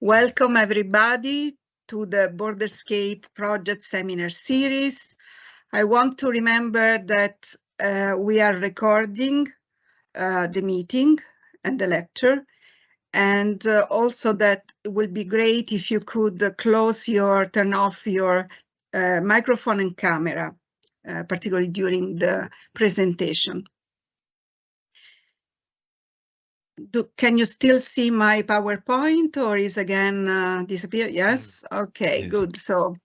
Welcome everybody to the Borderscape project seminar series. I want to remember that we are recording the meeting and the lecture, and also that it would be great if you could turn off your microphone and camera, particularly during the presentation. Can you still see my PowerPoint, or is again disappear? Yes? Okay, yes. Good. So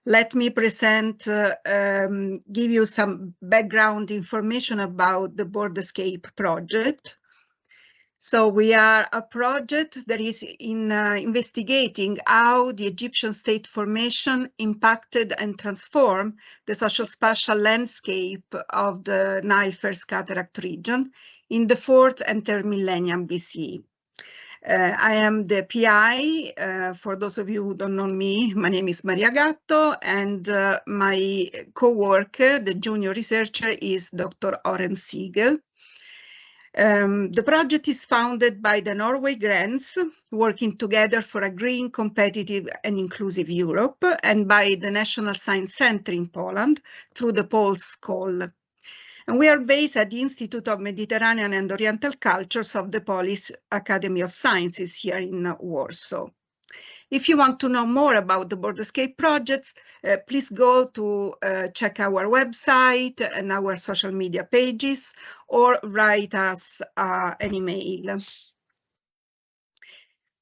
let me present, give you some background information about the Borderscape project. So we are a project that is investigating how the Egyptian state formation impacted and transformed the social spatial landscape of the Nile First Cataract region in the 4th and 3rd millennium BCE. I am the PI. For those of you who don't know me, my name is Maria Gatto, and my co-worker, the junior researcher, is Dr. Oren Siegel. The project is founded by the Norway Grants, working together for a green, competitive and inclusive Europe, and by the National Science Center in Poland through the Poles Call. And we are based at the Institute of Mediterranean and Oriental Cultures of the Polish Academy of Sciences here in Warsaw. If you want to know more about the Borderscape projects, please go to check our website and our social media pages, or write us an email.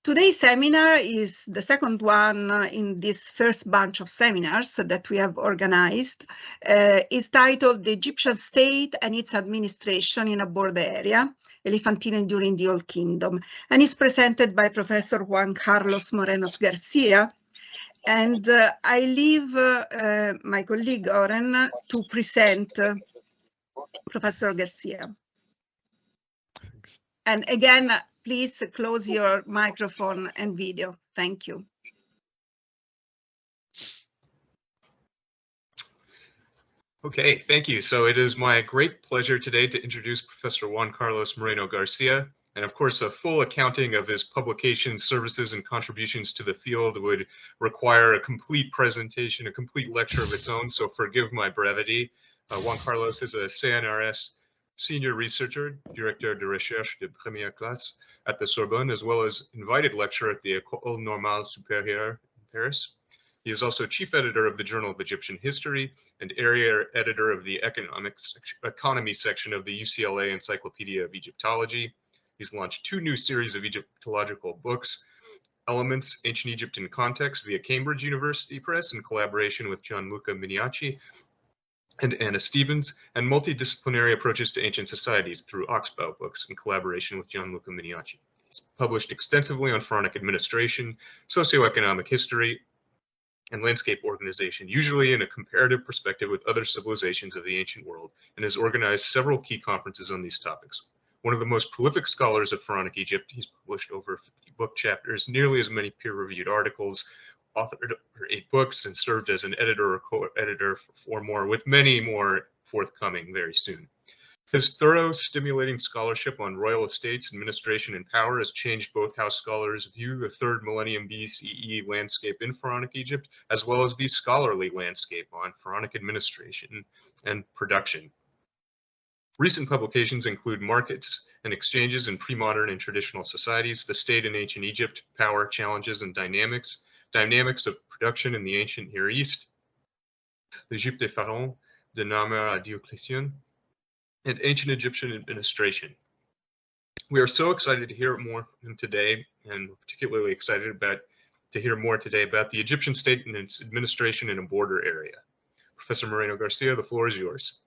Today's seminar is the second one in this first bunch of seminars that we have organized. Is titled The Egyptian State and Its Administration in a Border Area, Elephantine during the Old Kingdom, and is presented by Professor Juan Carlos Moreno García. And I leave my colleague Oren to present Professor García. And again, please close your microphone and video. Thank you. Okay, thank you. So it is my great pleasure today to introduce Professor Juan Carlos Moreno García. And of course, a full accounting of his publications, services, and contributions to the field would require a complete presentation, a complete lecture of its own. So forgive my brevity. Juan Carlos is a CNRS senior researcher, directeur de recherche de première classe at the Sorbonne, as well as invited lecturer at the École Normale Supérieure in Paris. He is also chief editor of the Journal of Egyptian History and area editor of the economy section of the UCLA Encyclopedia of Egyptology. He's launched 2 new series of Egyptological books, Elements, Ancient Egypt in Context via Cambridge University Press in collaboration with Gianluca Mignacci and Anna Stevens, and Multidisciplinary Approaches to Ancient Societies through Oxbow Books in collaboration with Gianluca Mignacci. He's published extensively on pharaonic administration, socioeconomic history, and landscape organization, usually in a comparative perspective with other civilizations of the ancient world, and has organized several key conferences on these topics. One of the most prolific scholars of pharaonic Egypt, he's published over 50 book chapters, nearly as many peer-reviewed articles, authored over 8 books, and served as an editor or co-editor for 4 more, with many more forthcoming very soon. His thorough, stimulating scholarship on royal estates, administration, and power has changed both how scholars view the 3rd millennium BCE landscape in pharaonic Egypt, as well as the scholarly landscape on pharaonic administration and production. Recent publications include Markets and Exchanges in Pre-Modern and Traditional Societies, The State in Ancient Egypt, Power, Challenges, and Dynamics, Dynamics of Production in the Ancient Near East, L'Egypte des Pharaons, de Narmer à Dioclétien, and Ancient Egyptian Administration. We are so excited to hear more from him today, and we're particularly excited to hear more today about the Egyptian state and its administration in a border area. Professor Moreno García, the floor is yours.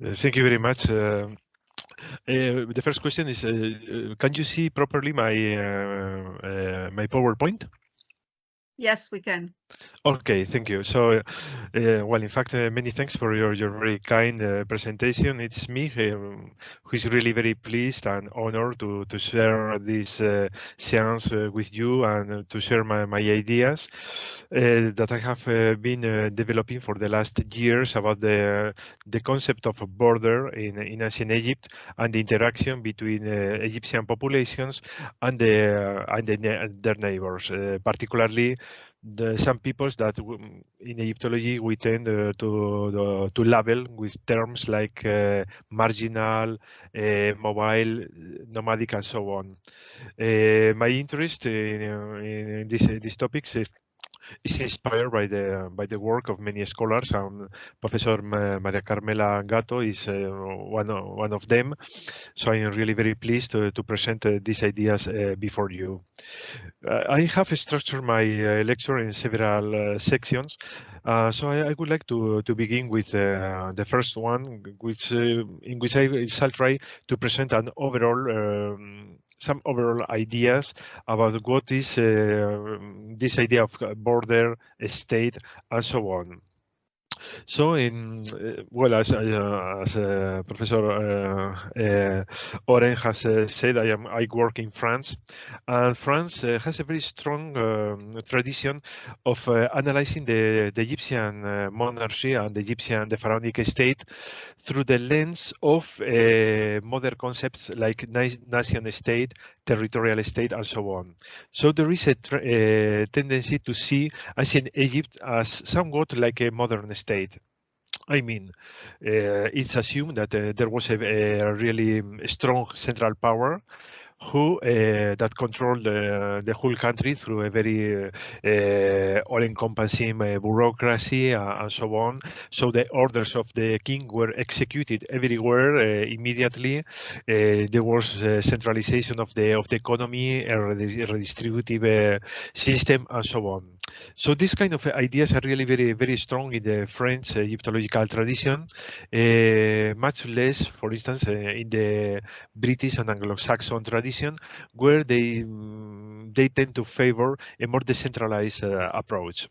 Thank you very much. The first question is, can you see properly my my PowerPoint? Yes, we can. Okay, thank you. So, well, in fact, many thanks for your very kind presentation. It's me who is really very pleased and honored to share this seance with you and to share my ideas that I have been developing for the last years about the concept of a border in ancient Egypt and the interaction between Egyptian populations and their neighbors, particularly some peoples that in Egyptology we tend to label with terms like marginal, mobile, nomadic, and so on. My interest in these topics is inspired by the work of many scholars, and Professor Maria Carmela Gatto is one of them. So I am really very pleased to present these ideas before you. I have structured my lecture in several sections, so I would like to begin with the first one, which in which I shall try to present an overall some overall ideas about what is this idea of border, state, and so on. So, well, as Professor Oren has said, I work in France, and France has a very strong tradition of analyzing the Egyptian monarchy and the pharaonic state through the lens of modern concepts like nation state, territorial state, and so on. So there is a tendency to see ancient Egypt as somewhat like a modern state. I mean, it's assumed that there was a really strong central power who that controlled the whole country through a very all-encompassing bureaucracy and so on. So the orders of the king were executed everywhere immediately. There was centralization of the economy, a redistributive system, and so on. So these kind of ideas are really very strong in the French Egyptological tradition, much less, for instance, in the British and Anglo-Saxon tradition, where they tend to favor a more decentralized approach.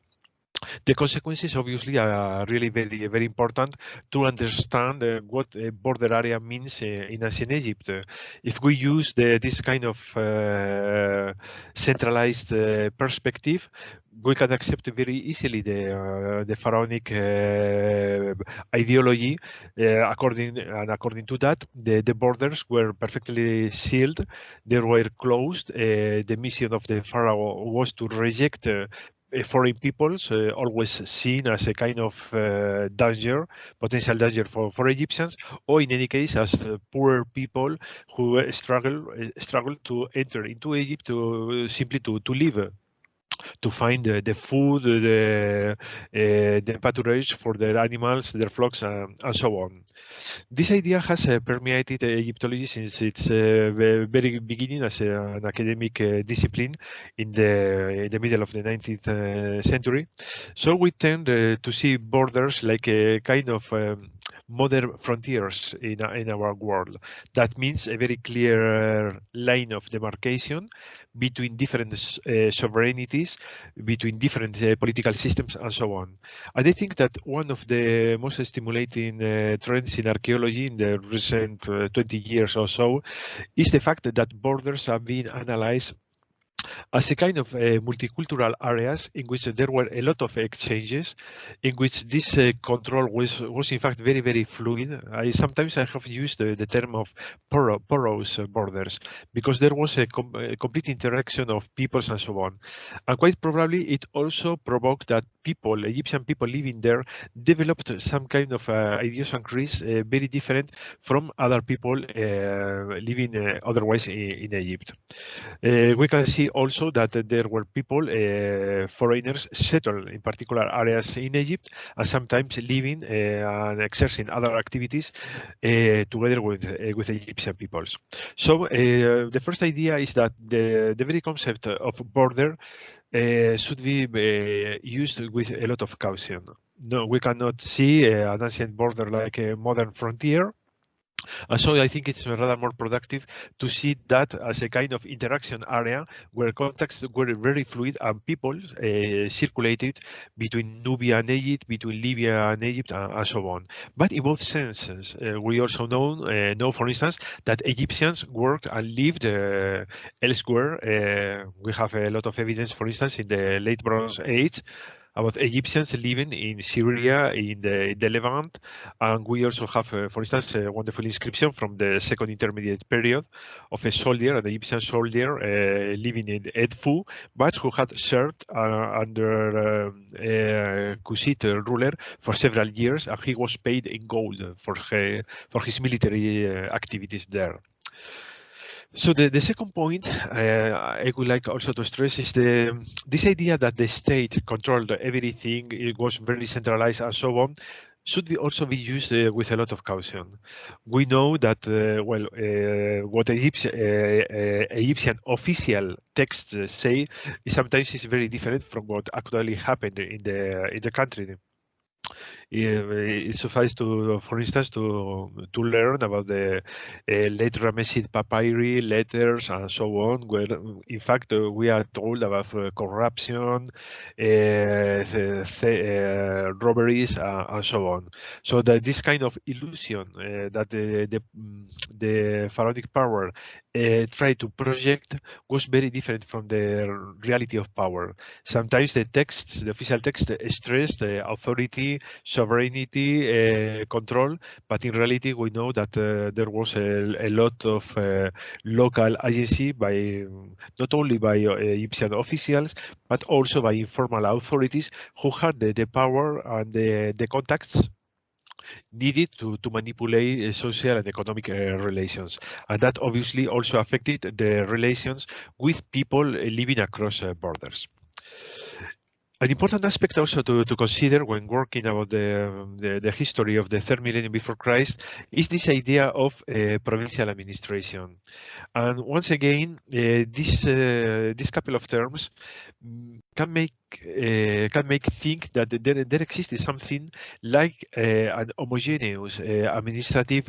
The consequences obviously are really very important to understand what a border area means in ancient Egypt. If we use this kind of centralized perspective, we can accept very easily the pharaonic ideology. According to that, the borders were perfectly sealed, they were closed. The mission of the pharaoh was to reject foreign peoples, always seen as a kind of danger, potential danger for Egyptians, or in any case as poor people who struggle to enter into Egypt to simply to live, to find the food, the pasturage for their animals, their flocks, and so on. This idea has permeated Egyptology since its very beginning as an academic discipline in the middle of the 19th century. So we tend to see borders like a kind of modern frontiers in our world. That means a very clear line of demarcation between different sovereignties, between different political systems, and so on. And I think that one of the most stimulating trends in archaeology in the recent 20 years or so is the fact that borders are being analyzed as a kind of multicultural areas in which there were a lot of exchanges, in which this control was in fact very fluid. Sometimes I have used the term of porous borders because there was a complete interaction of peoples and so on. And quite probably it also provoked that Egyptian people living there, developed some kind of idiosyncrasies very different from other people living otherwise in Egypt. We can see also that there were people, foreigners, settled in particular areas in Egypt, and sometimes living and exercising other activities together with Egyptian peoples. So the first idea is that the very concept of border should be used with a lot of caution. No, we cannot see an ancient border like a modern frontier. And so I think it's rather more productive to see that as a kind of interaction area where contacts were very fluid and people circulated between Nubia and Egypt, between Libya and Egypt, and so on. But in both senses, we also know, for instance, that Egyptians worked and lived elsewhere. We have a lot of evidence, for instance, in the late Bronze Age, about Egyptians living in Syria, in the Levant, and we also have, for instance, a wonderful inscription from the Second Intermediate period of a soldier, an Egyptian soldier living in Edfu, but who had served under Kushite ruler for several years, and he was paid in gold for his military activities there. So the second point I would like also to stress is this idea that the state controlled everything, it was very centralized and so on, should also be used with a lot of caution. We know that what Egyptian official texts say sometimes is very different from what actually happened in the country. It suffices to, for instance, to learn about the late Ramessid papyri, letters, and so on, where in fact we are told about corruption, robberies, and so on. So that this kind of illusion that the pharaonic power tried to project was very different from the reality of power. Sometimes the official text stressed authority, sovereignty, control, but in reality we know that there was a lot of local agency by not only by Egyptian officials but also by informal authorities who had the power and the contacts needed to manipulate social and economic relations. And that obviously also affected the relations with people living across borders. An important aspect also to consider when working about the history of the third millennium before Christ is this idea of provincial administration. And once again, this couple of terms can make think that there exists something like an homogeneous administrative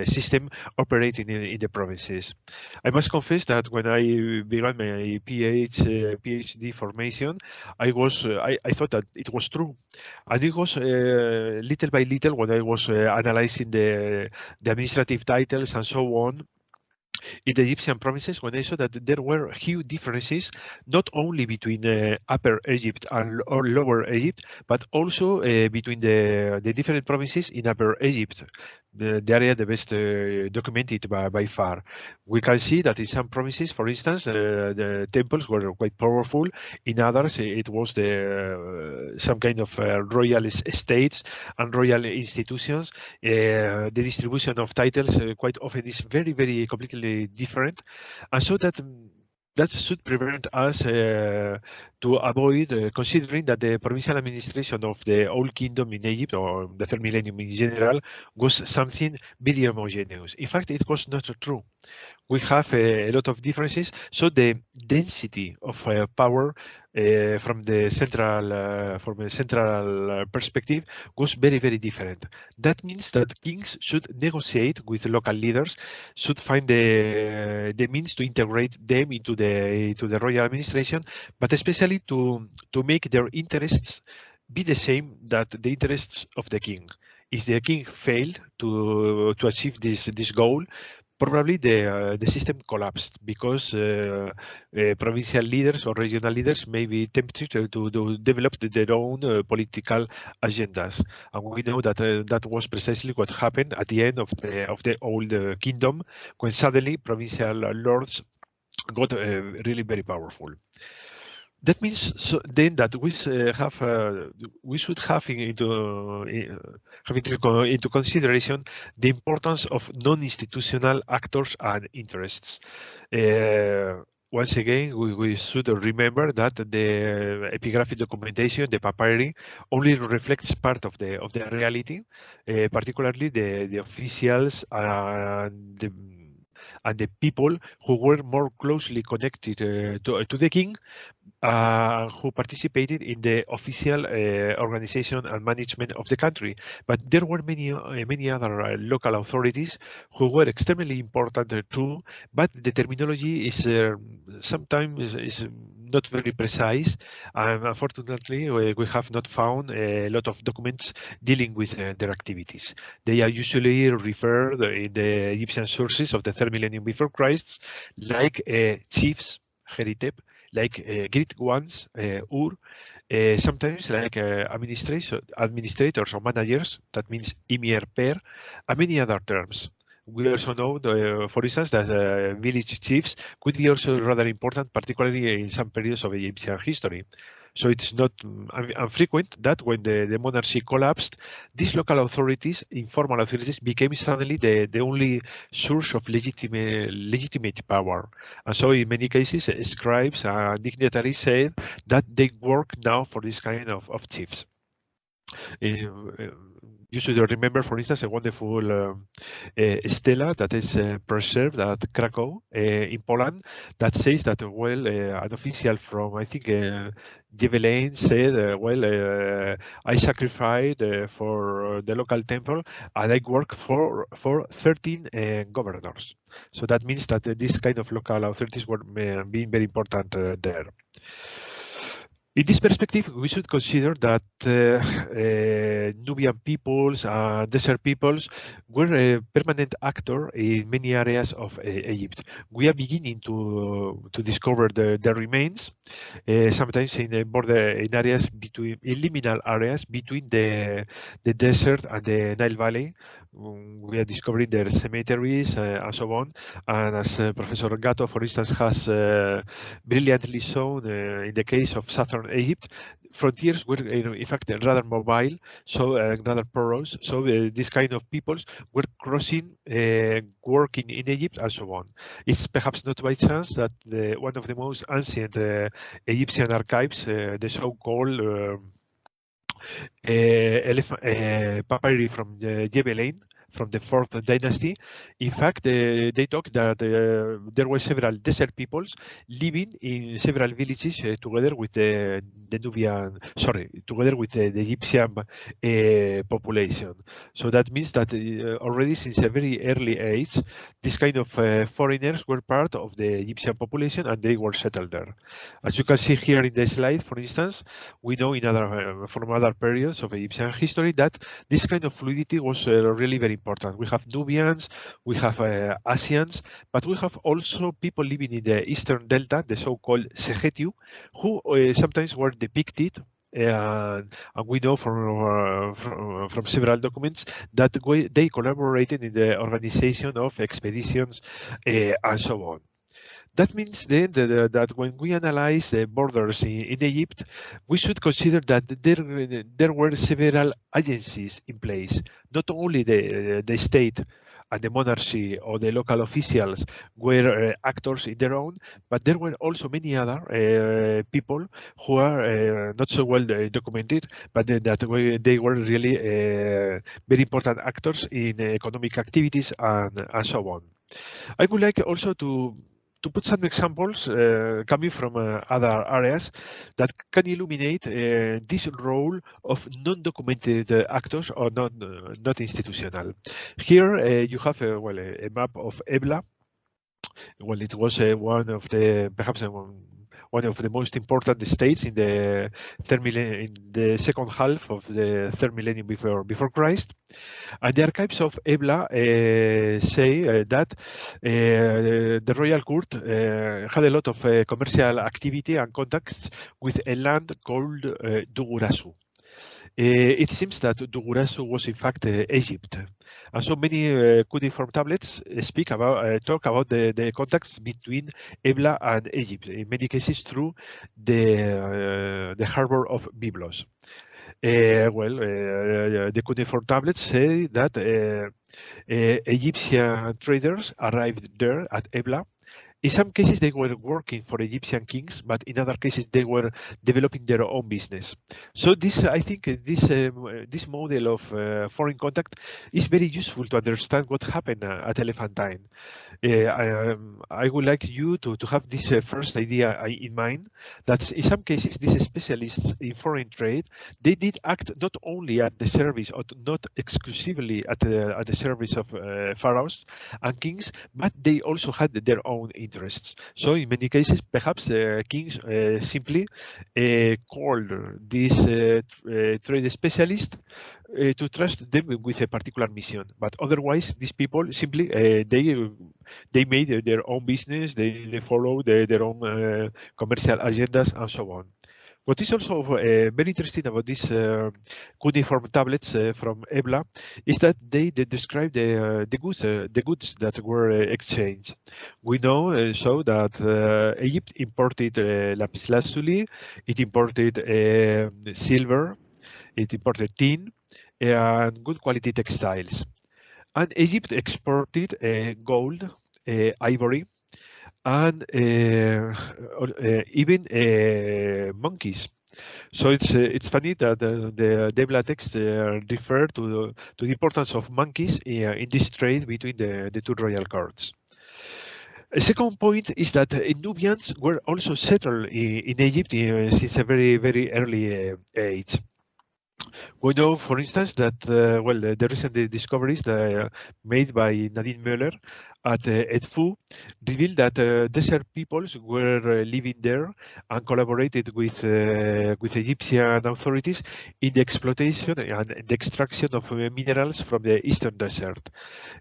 system operating in the provinces. I must confess that when I began my PhD formation, I thought that it was true, and it was little by little when I was analyzing the administrative titles and so on in the Egyptian provinces, when I saw that there were huge differences, not only between Upper Egypt and or Lower Egypt, but also between the different provinces in Upper Egypt, the area the best documented by far. We can see that in some provinces, for instance, the temples were quite powerful. In others, it was some kind of royal estates and royal institutions. The distribution of titles quite often is very, very completely different, and so that should prevent us to avoid considering that the provincial administration of the Old Kingdom in Egypt, or the third millennium in general, was something very homogeneous. In fact, it was not true. We have a lot of differences, so the density of power from the central perspective was very, very different. That means that kings should negotiate with local leaders, should find the means to integrate them into the royal administration, but especially to make their interests be the same that the interests of the king. If the king failed to achieve this goal, probably the system collapsed because provincial leaders or regional leaders may be tempted to develop their own political agendas, and we know that that was precisely what happened at the end of the Old Kingdom, when suddenly provincial lords got really very powerful. That means then that we should have into consideration the importance of non-institutional actors and interests. Once again, we should remember that the epigraphic documentation, the papyri, only reflects part of the reality, particularly the officials and the people who were more closely connected to the king, who participated in the official organization and management of the country. But there were many other local authorities who were extremely important too, but the terminology is sometimes is not very precise, and unfortunately we have not found a lot of documents dealing with their activities. They are usually referred in the Egyptian sources of the 3rd millennium before Christ, like chiefs, heritep, like great ones, sometimes like administrators or managers, that means emir pair, and many other terms. We also know, for instance, that village chiefs could be also rather important, particularly in some periods of Egyptian history. So it's not unfrequent that when the monarchy collapsed, these local authorities, informal authorities, became suddenly the only source of legitimate power. And so in many cases, scribes and dignitaries said that they work now for this kind of chiefs. You should remember, for instance, a wonderful stela that is preserved at Krakow in Poland that says that, well, an official from, I think, Jebelain said, well, I sacrificed for the local temple and I work for 13 governors. So that means that this kind of local authorities were being very important there. In this perspective, we should consider that Nubian peoples and desert peoples were a permanent actor in many areas of Egypt. We are beginning to discover the remains, sometimes in areas between liminal areas between the desert and the Nile Valley. We are discovering their cemeteries and so on. And as Professor Gatto, for instance, has brilliantly shown in the case of southern Egypt, frontiers were in fact rather mobile, so rather porous. So these kind of peoples were crossing, working in Egypt, and so on. It's perhaps not by chance that one of the most ancient Egyptian archives, the so-called papyri from Jebelain, from the 4th dynasty. In fact, they talk that there were several desert peoples living in several villages together with the Nubian, together with the Egyptian population. So that means that already since a very early age, this kind of foreigners were part of the Egyptian population and they were settled there. As you can see here in the slide, for instance, we know in other from other periods of Egyptian history that this kind of fluidity was really very important. We have Nubians, we have Asians, but we have also people living in the eastern delta, the so-called Segetiu, who sometimes were depicted. And we know from several documents that they collaborated in the organization of expeditions and so on. That means then that when we analyze the borders in Egypt, we should consider that there were several agencies in place, not only the state and the monarchy or the local officials were actors in their own, but there were also many other people who are not so well documented, but that they were really very important actors in economic activities and so on. I would like also to put some examples coming from other areas that can illuminate this role of non-documented actors or not institutional. Here you have a map of Ebla. Well, it was one of the perhaps one of the most important states in the in the second half of the 3rd millennium before Christ. And the archives of Ebla say that the royal court had a lot of commercial activity and contacts with a land called Dugurasu. It seems that Dugurasu was in fact Egypt. And so many cuneiform tablets talk about the contacts between Ebla and Egypt, in many cases through the harbor of Byblos. The cuneiform tablets say that Egyptian traders arrived there at Ebla In some cases, they were working for Egyptian kings, but in other cases, they were developing their own business. So this, I think, this model of foreign contact is very useful to understand what happened at Elephantine. I would like you to have this first idea in mind, that in some cases, these specialists in foreign trade, they did act not only at the service, or not exclusively at the service of pharaohs and kings, but they also had their own interests. So in many cases, perhaps kings simply called these trade specialists to trust them with a particular mission. But otherwise, these people simply they made their own business, they follow their own commercial agendas and so on. What is also very interesting about these cuneiform tablets from Ebla is that they describe the goods that were exchanged. We know so that Egypt imported lapis lazuli, it imported silver, it imported tin, and good quality textiles. And Egypt exported gold, ivory, and even monkeys. So it's funny that the Debla text refer to the importance of monkeys in this trade between the two royal courts. A second point is that Nubians were also settled in Egypt since a very early age. We know, for instance, that the recent discoveries made by Nadine Müller at Edfu revealed that desert peoples were living there and collaborated with Egyptian authorities in the exploitation and the extraction of minerals from the eastern desert.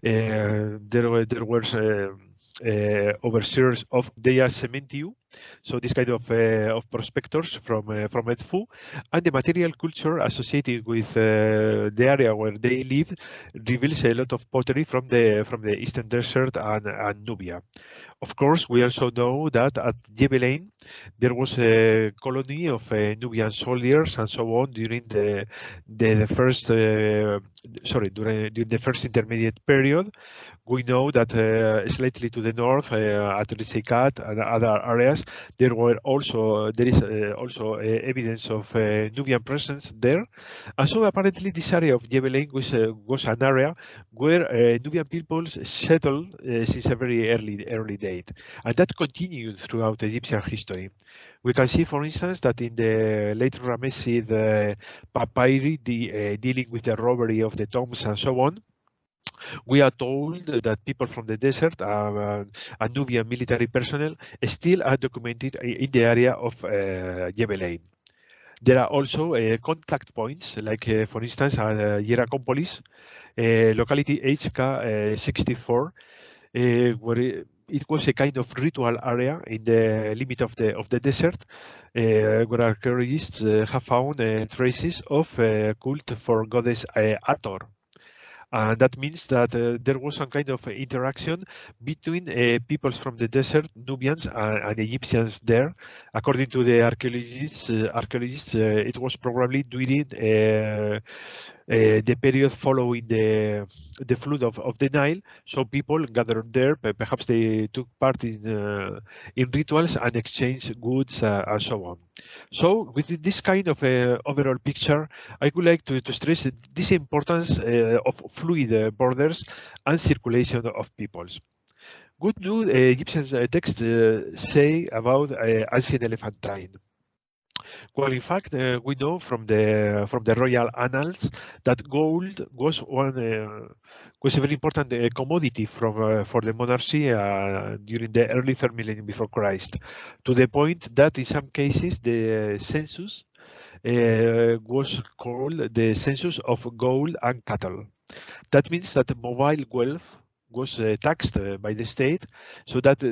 There were overseers of Deia Cementiu, so this kind of prospectors from Edfu, and the material culture associated with the area where they lived reveals a lot of pottery from the eastern desert and Nubia. Of course, we also know that at Jebelain there was a colony of Nubian soldiers and so on during the first during the first intermediate period. We know that slightly to the north, at Risekat and other areas, there is also evidence of Nubian presence there. And so apparently this area of Jebelain was an area where Nubian peoples settled since a very early date. And that continued throughout Egyptian history. We can see, for instance, that in the late Ramessid papyri dealing with the robbery of the tombs and so on, we are told that people from the desert and Nubian military personnel still are documented in the area of Jebelain. There are also contact points, like for instance, Hierakonpolis, locality HK64, where it was a kind of ritual area in the limit of the desert, where archaeologists have found traces of cult for goddess Hathor. And that means that there was some kind of interaction between peoples from the desert, Nubians and Egyptians there. According to the archaeologists, it was probably during the period following the flood of the Nile. So people gathered there, perhaps they took part in rituals and exchanged goods and so on. So with this kind of overall picture, I would like to stress this importance of fluid borders and circulation of peoples. What do Egyptian texts say about ancient Elephantine? Well, in fact, we know from the royal annals that gold was was a very important commodity for the monarchy during the early 3rd millennium before Christ, to the point that in some cases the census was called the census of gold and cattle. That means that mobile wealth was taxed by the state, so that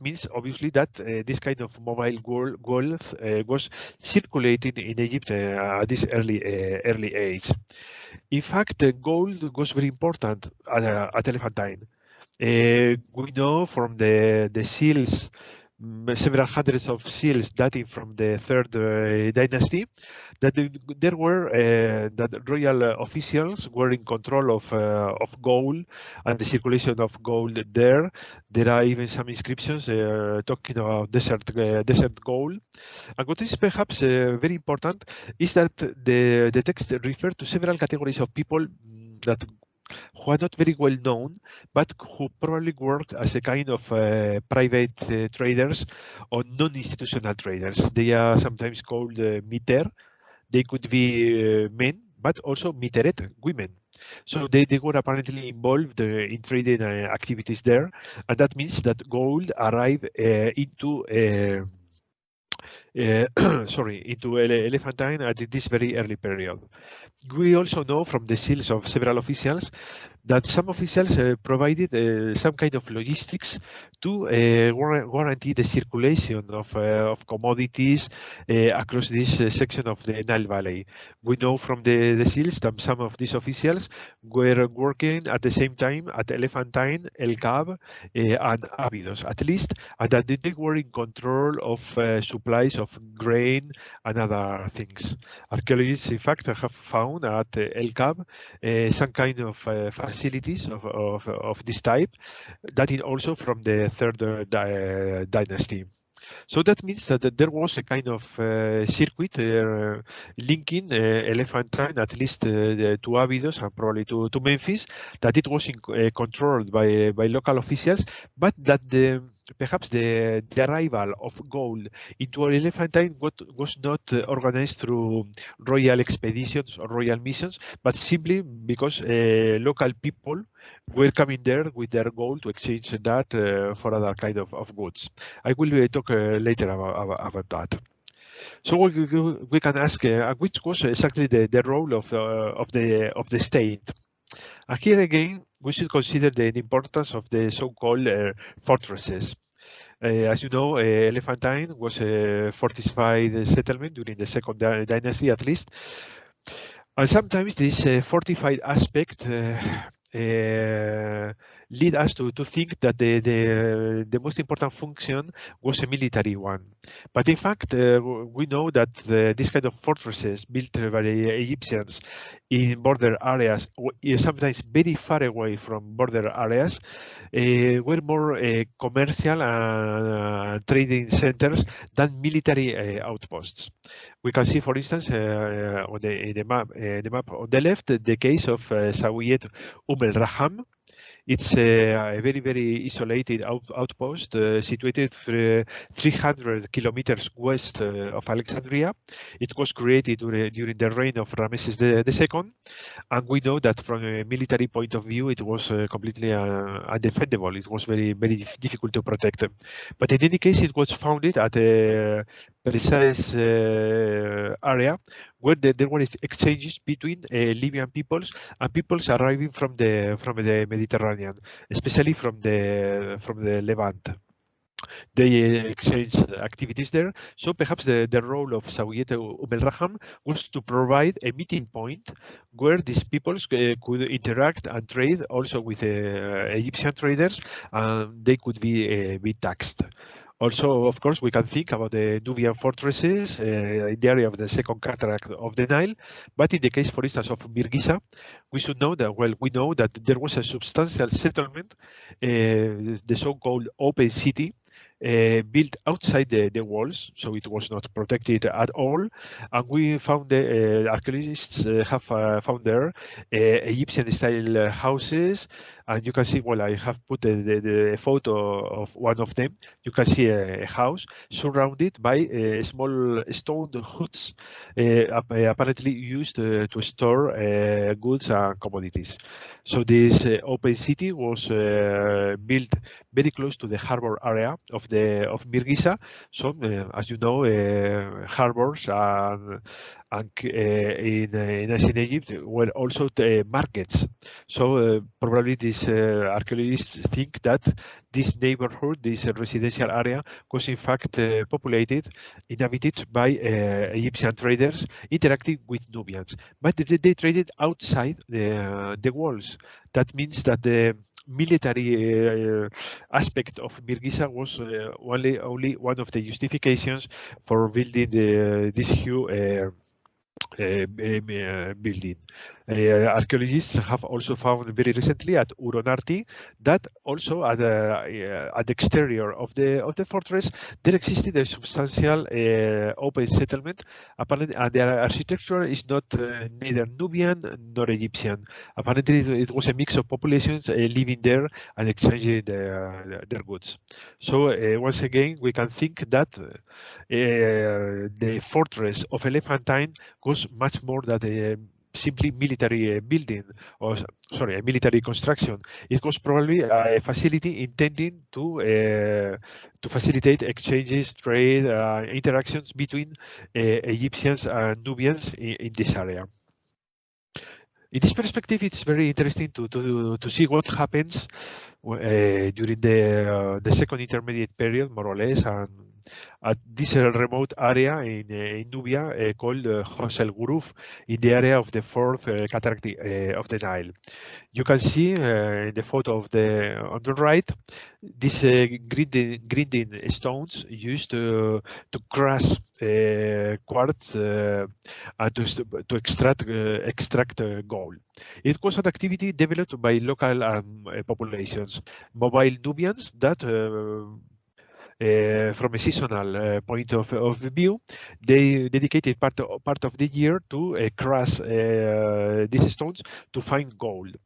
means obviously that this kind of mobile wealth was circulating in Egypt at this early age. In fact, gold was very important at Elephantine. We know from the seals several hundreds of seals dating from the third dynasty, that there were that royal officials were in control of gold and the circulation of gold there. There are even some inscriptions talking about desert gold. And what is perhaps very important is that the text refers to several categories of people that who are not very well known, but who probably worked as a kind of private traders or non-institutional traders. They are sometimes called miter. They could be men, but also miteret, women. So they were apparently involved in trading activities there, and that means that gold arrived into into Elephantine at this very early period. We also know from the seals of several officials that some officials provided some kind of logistics to guarantee the circulation of commodities across this section of the Nile Valley. We know from the seals that some of these officials were working at the same time at Elephantine, El Kab, and Abydos, at least, and that they were in control of supplies of grain and other things. Archaeologists, in fact, have found at El Kab some kind of facilities of this type, that is also from the third dynasty. So that means that there was a kind of circuit linking Elephantine, at least to Abydos and probably to Memphis, that it was controlled by local officials, but that perhaps the arrival of gold into Elephantine was not organized through royal expeditions or royal missions, but simply because local people were coming there with their gold to exchange that for other kind of goods. I will talk later about that. So we can ask which was exactly the role of the state. And here again, we should consider the importance of the so-called fortresses. As you know, Elephantine was a fortified settlement during the second dynasty, at least. And sometimes this fortified aspect lead us to think that the most important function was a military one. But in fact, we know that this kind of fortresses built by the Egyptians in border areas, sometimes very far away from border areas, were more commercial and trading centers than military outposts. We can see, for instance, on the map on the left, the case of Zawiet El-Raham. It's a very, very isolated outpost situated 300 kilometers west of Alexandria. It was created during the reign of Ramesses II, and we know that from a military point of view, it was completely undefendable. It was very, very difficult to protect. But in any case, it was founded at a precise area where there were exchanges between Libyan peoples and peoples arriving from the Mediterranean, especially from the Levant. They exchanged activities there. So perhaps the role of Zawiet El-Raham was to provide a meeting point where these peoples could interact and trade also with Egyptian traders, and they could be taxed. Also, of course, we can think about the Nubian fortresses in the area of the second cataract of the Nile. But in the case, for instance, of Mirgisa, we should know that, well, we know that there was a substantial settlement, the so-called open city, built outside the walls, so it was not protected at all. And we found, archaeologists have found there Egyptian-style houses. And you can see, well, I have put the photo of one of them. You can see a house surrounded by small stone huts, apparently used to store goods and commodities. So this open city was built very close to the harbor area of Mirgisa. So, as you know, harbors in ancient Egypt were also markets. So probably these archaeologists think that this neighborhood, this residential area, was in fact inhabited by Egyptian traders interacting with Nubians. But they traded outside the walls. That means that military aspect of Bir Giza was only one of the justifications for building this huge building. Archaeologists have also found very recently at Uronarti that also at the exterior of the fortress there existed a substantial open settlement. Apparently, and the architecture is not neither Nubian nor Egyptian. Apparently, it was a mix of populations living there and exchanging their goods. So once again, we can think that the fortress of Elephantine was much more than a simply military building, or sorry, a military construction. It was probably a facility intending to facilitate exchanges, trade, interactions between Egyptians and Nubians in this area. In this perspective, it's very interesting to see what happens during the second intermediate period, more or less, and at this remote area in Nubia called Hos El Guruf, in the area of the fourth cataract of the Nile. You can see in the photo on the right, these grinding stones used to crush quartz and to extract gold. It was an activity developed by local populations, mobile Nubians that from a seasonal point of view, they dedicated part of the year to crush these stones to find gold.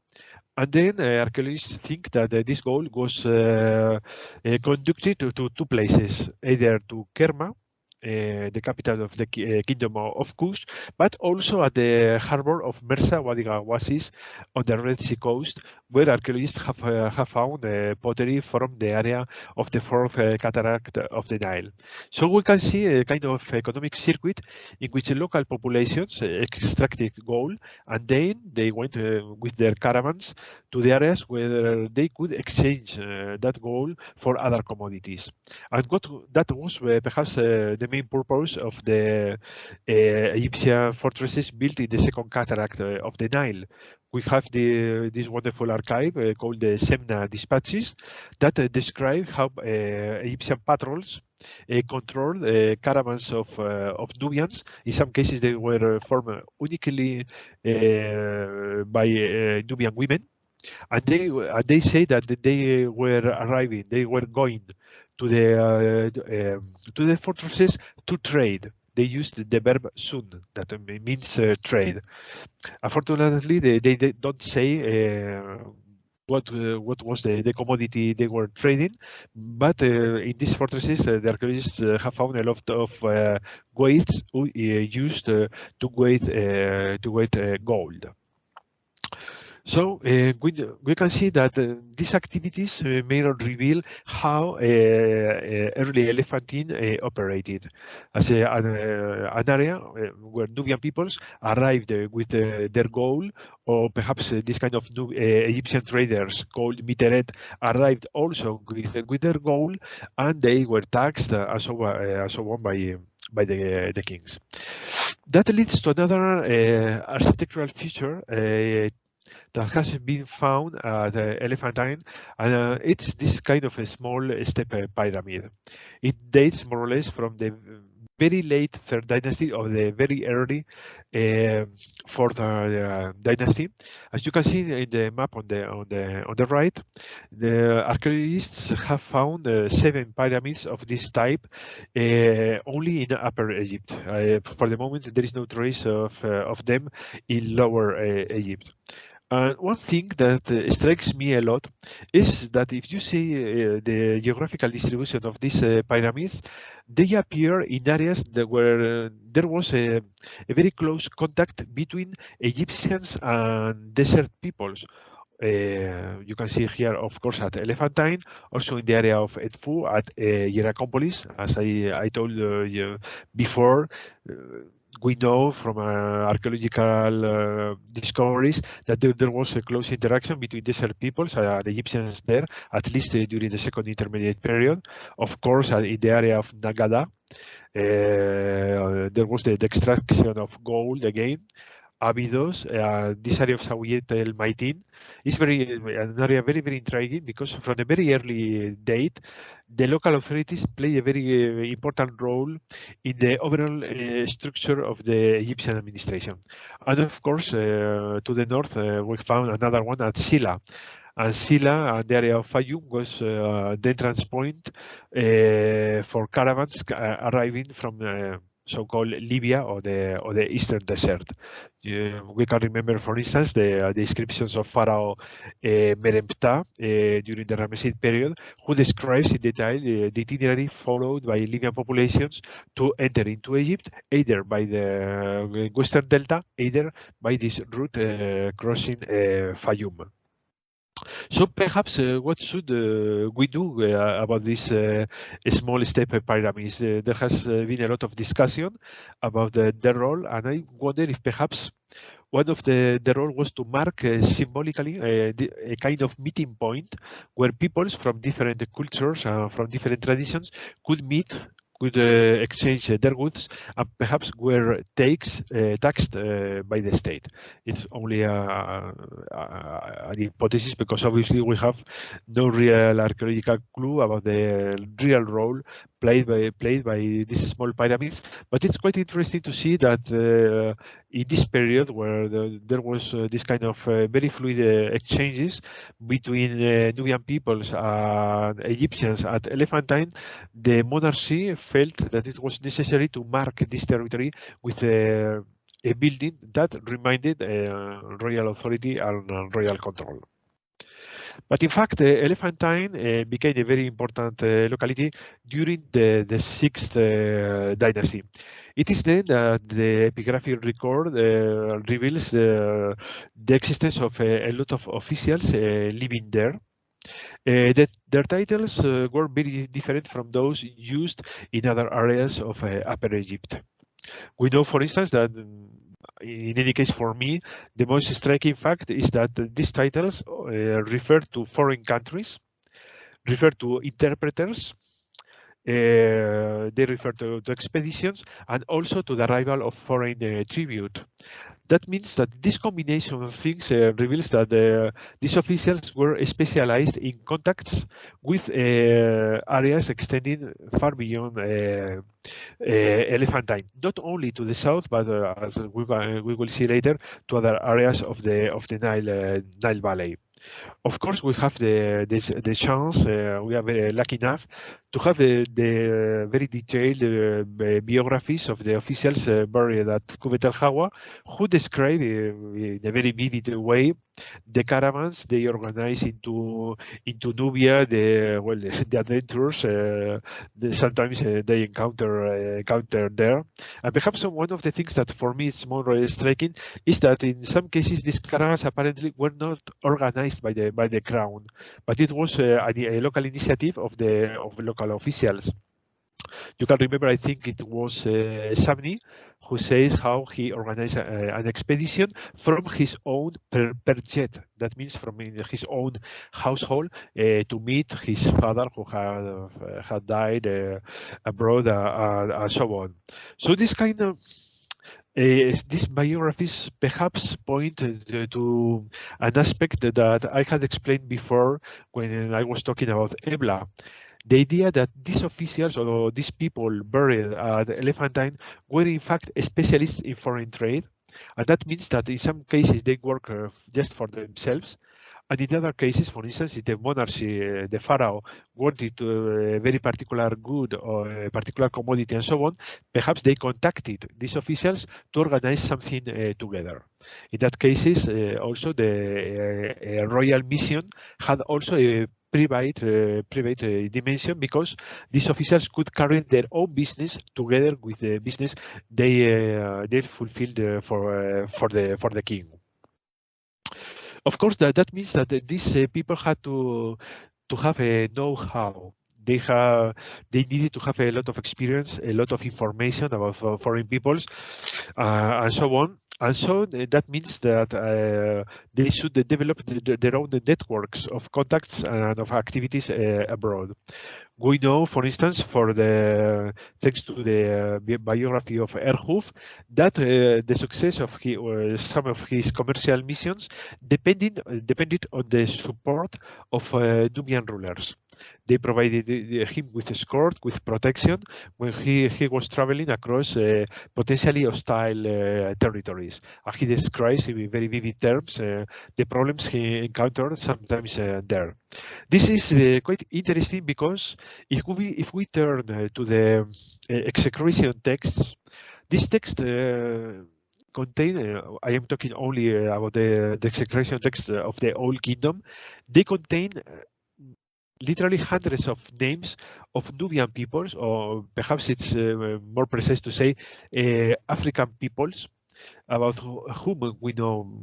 And then archaeologists think that this gold was conducted to two places, either to Kerma, the capital of the kingdom of Kush, but also at the harbor of Mersa Wadi Gawassis on the Red Sea coast, where archaeologists have found pottery from the area of the fourth cataract of the Nile. So we can see a kind of economic circuit in which local populations extracted gold, and then they went with their caravans to the areas where they could exchange that gold for other commodities. And that was perhaps the main purpose of the Egyptian fortresses built in the second cataract of the Nile. We have this wonderful archive called the Semna Dispatches that describe how Egyptian patrols controlled caravans of Nubians. In some cases, they were formed uniquely by Nubian women, and they say that they were going to the fortresses to trade. They used the verb sun, that means trade. Unfortunately, they don't say what was the commodity they were trading, but in these fortresses, the archaeologists have found a lot of weights used to weight gold. So we can see that these activities may not reveal how early Elephantine operated as an area where Nubian peoples arrived with their gold, or perhaps this kind of Egyptian traders called Miteret arrived also with their gold, and they were taxed and so on by the kings. That leads to another architectural feature that has been found at Elephantine, and it's this kind of a small step pyramid. It dates more or less from the very late Third Dynasty or the very early Fourth Dynasty. As you can see in the map on the right, the archaeologists have found 7 pyramids of this type only in Upper Egypt. For the moment, there is no trace of them in Lower Egypt. One thing that strikes me a lot is that if you see the geographical distribution of these pyramids, they appear in areas where there was a very close contact between Egyptians and desert peoples. You can see here, of course, at Elephantine, also in the area of Edfu, at Hierakonpolis, as I told you before. We know from archaeological discoveries that there was a close interaction between desert peoples and Egyptians there, at least during the second intermediate period. Of course, in the area of Nagada, there was the extraction of gold again. Abydos, this area of Sawiyet El Maitin is an area very intriguing, because from a very early date, the local authorities play a very important role in the overall structure of the Egyptian administration. And of course, to the north, we found another one at Sila. And Sila, the area of Fayum, was the entrance point for caravans arriving from so-called Libya or the Eastern Desert. We can remember, for instance, the descriptions of Pharaoh Meremptah during the Ramessid period, who describes in detail the itinerary followed by Libyan populations to enter into Egypt, either by the Western Delta, either by this route crossing Fayum. So perhaps what should we do about this small step pyramids? There has been a lot of discussion about their role, and I wonder if perhaps one of the role was to mark symbolically a kind of meeting point where peoples from different cultures, from different traditions could meet, could exchange their goods, and perhaps were taxed by the state. It's only an hypothesis, because obviously we have no real archaeological clue about the real role played by these small pyramids. But it's quite interesting to see that in this period, where there was this kind of very fluid exchanges between Nubian peoples and Egyptians at Elephantine, the monarchy felt that it was necessary to mark this territory with a building that reminded royal authority and royal control. But in fact, Elephantine became a very important locality during the 6th dynasty. It is then that the epigraphic record reveals the existence of a lot of officials living there. Their titles were very different from those used in other areas of Upper Egypt. We know, for instance, that in any case, for me, the most striking fact is that these titles refer to foreign countries, refer to interpreters, they refer to expeditions, and also to the arrival of foreign tribute. That means that this combination of things reveals that these officials were specialized in contacts with areas extending far beyond Elephantine, not only to the south, but as we will see later, to other areas of the Nile Valley. Of course, we have the chance, we are very lucky enough to have the very detailed biographies of the officials buried at Kubet el-Hawa, who describe in a very vivid way the caravans they organize into Nubia, the adventures sometimes they encounter there. And perhaps one of the things that for me is more striking is that in some cases these caravans apparently were not organized by the crown, but it was a local initiative of local officials. You can remember, I think it was Samni who says how he organized an expedition from his own per jet. That means from his own household to meet his father, who had died abroad and so on. So this kind of these biographies perhaps point to an aspect that I had explained before when I was talking about Ebla. The idea that these officials or these people buried at Elephantine were in fact specialists in foreign trade, and that means that in some cases they work just for themselves, and in other cases, for instance, if the monarchy, the pharaoh, wanted a very particular good or a particular commodity and so on, perhaps they contacted these officials to organize something together. In that cases, also the royal mission had also a private dimension, because these officials could carry their own business together with the business they fulfilled for the king. Of course, that means that these people had to have a know-how. They needed to have a lot of experience, a lot of information about foreign peoples, and so on. And so that means that they should develop their own networks of contacts and of activities abroad. We know, for instance, thanks to the biography of Erhoof, that the success of some of his commercial missions depended on the support of Nubian rulers. They provided him with escort, with protection when he was traveling across potentially hostile territories. He describes in very vivid terms the problems he encountered sometimes there. This is quite interesting because if we turn to the execration texts, these texts contain, I am talking only about the execration text of the Old Kingdom, they contain literally hundreds of names of Nubian peoples, or perhaps it's more precise to say African peoples, about whom we know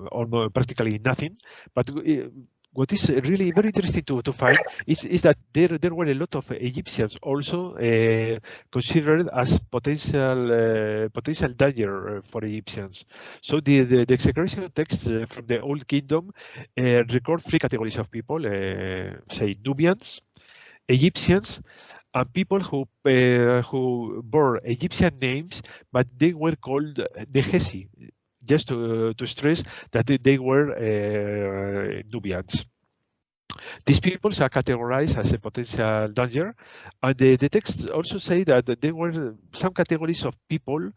almost practically nothing. But what is really very interesting to find is that there were a lot of Egyptians also considered as potential danger for Egyptians. So the execration texts from the Old Kingdom record three categories of people, say Nubians, Egyptians, and people who bore Egyptian names, but they were called the Hesi, just to stress that they were Nubians. These peoples are categorized as a potential danger, and the texts also say that there were some categories of people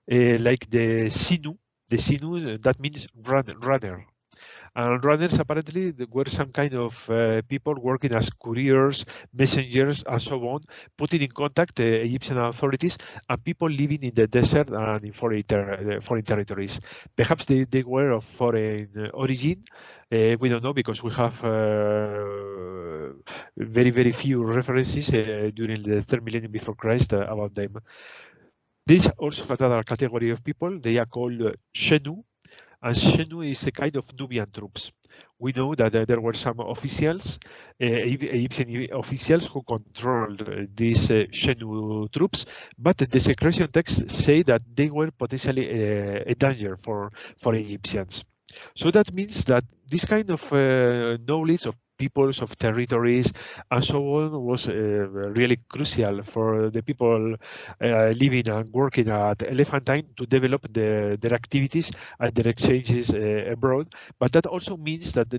like the Sinu. The Sinu, that means runner. And runners apparently were some kind of people working as couriers, messengers, and so on, putting in contact the Egyptian authorities and people living in the desert and in foreign territories. Perhaps they were of foreign origin. We don't know because we have very few references during the 3rd millennium before Christ about them. There's also another category of people. They are called Shenu, and Shenu is a kind of Nubian troops. We know that there were some officials, Egyptian officials, who controlled these Shenu troops, but the execration texts say that they were potentially a danger for Egyptians. So that means that this kind of knowledge of peoples, of territories, and so on was really crucial for the people living and working at Elephantine to develop their activities and their exchanges abroad. But that also means that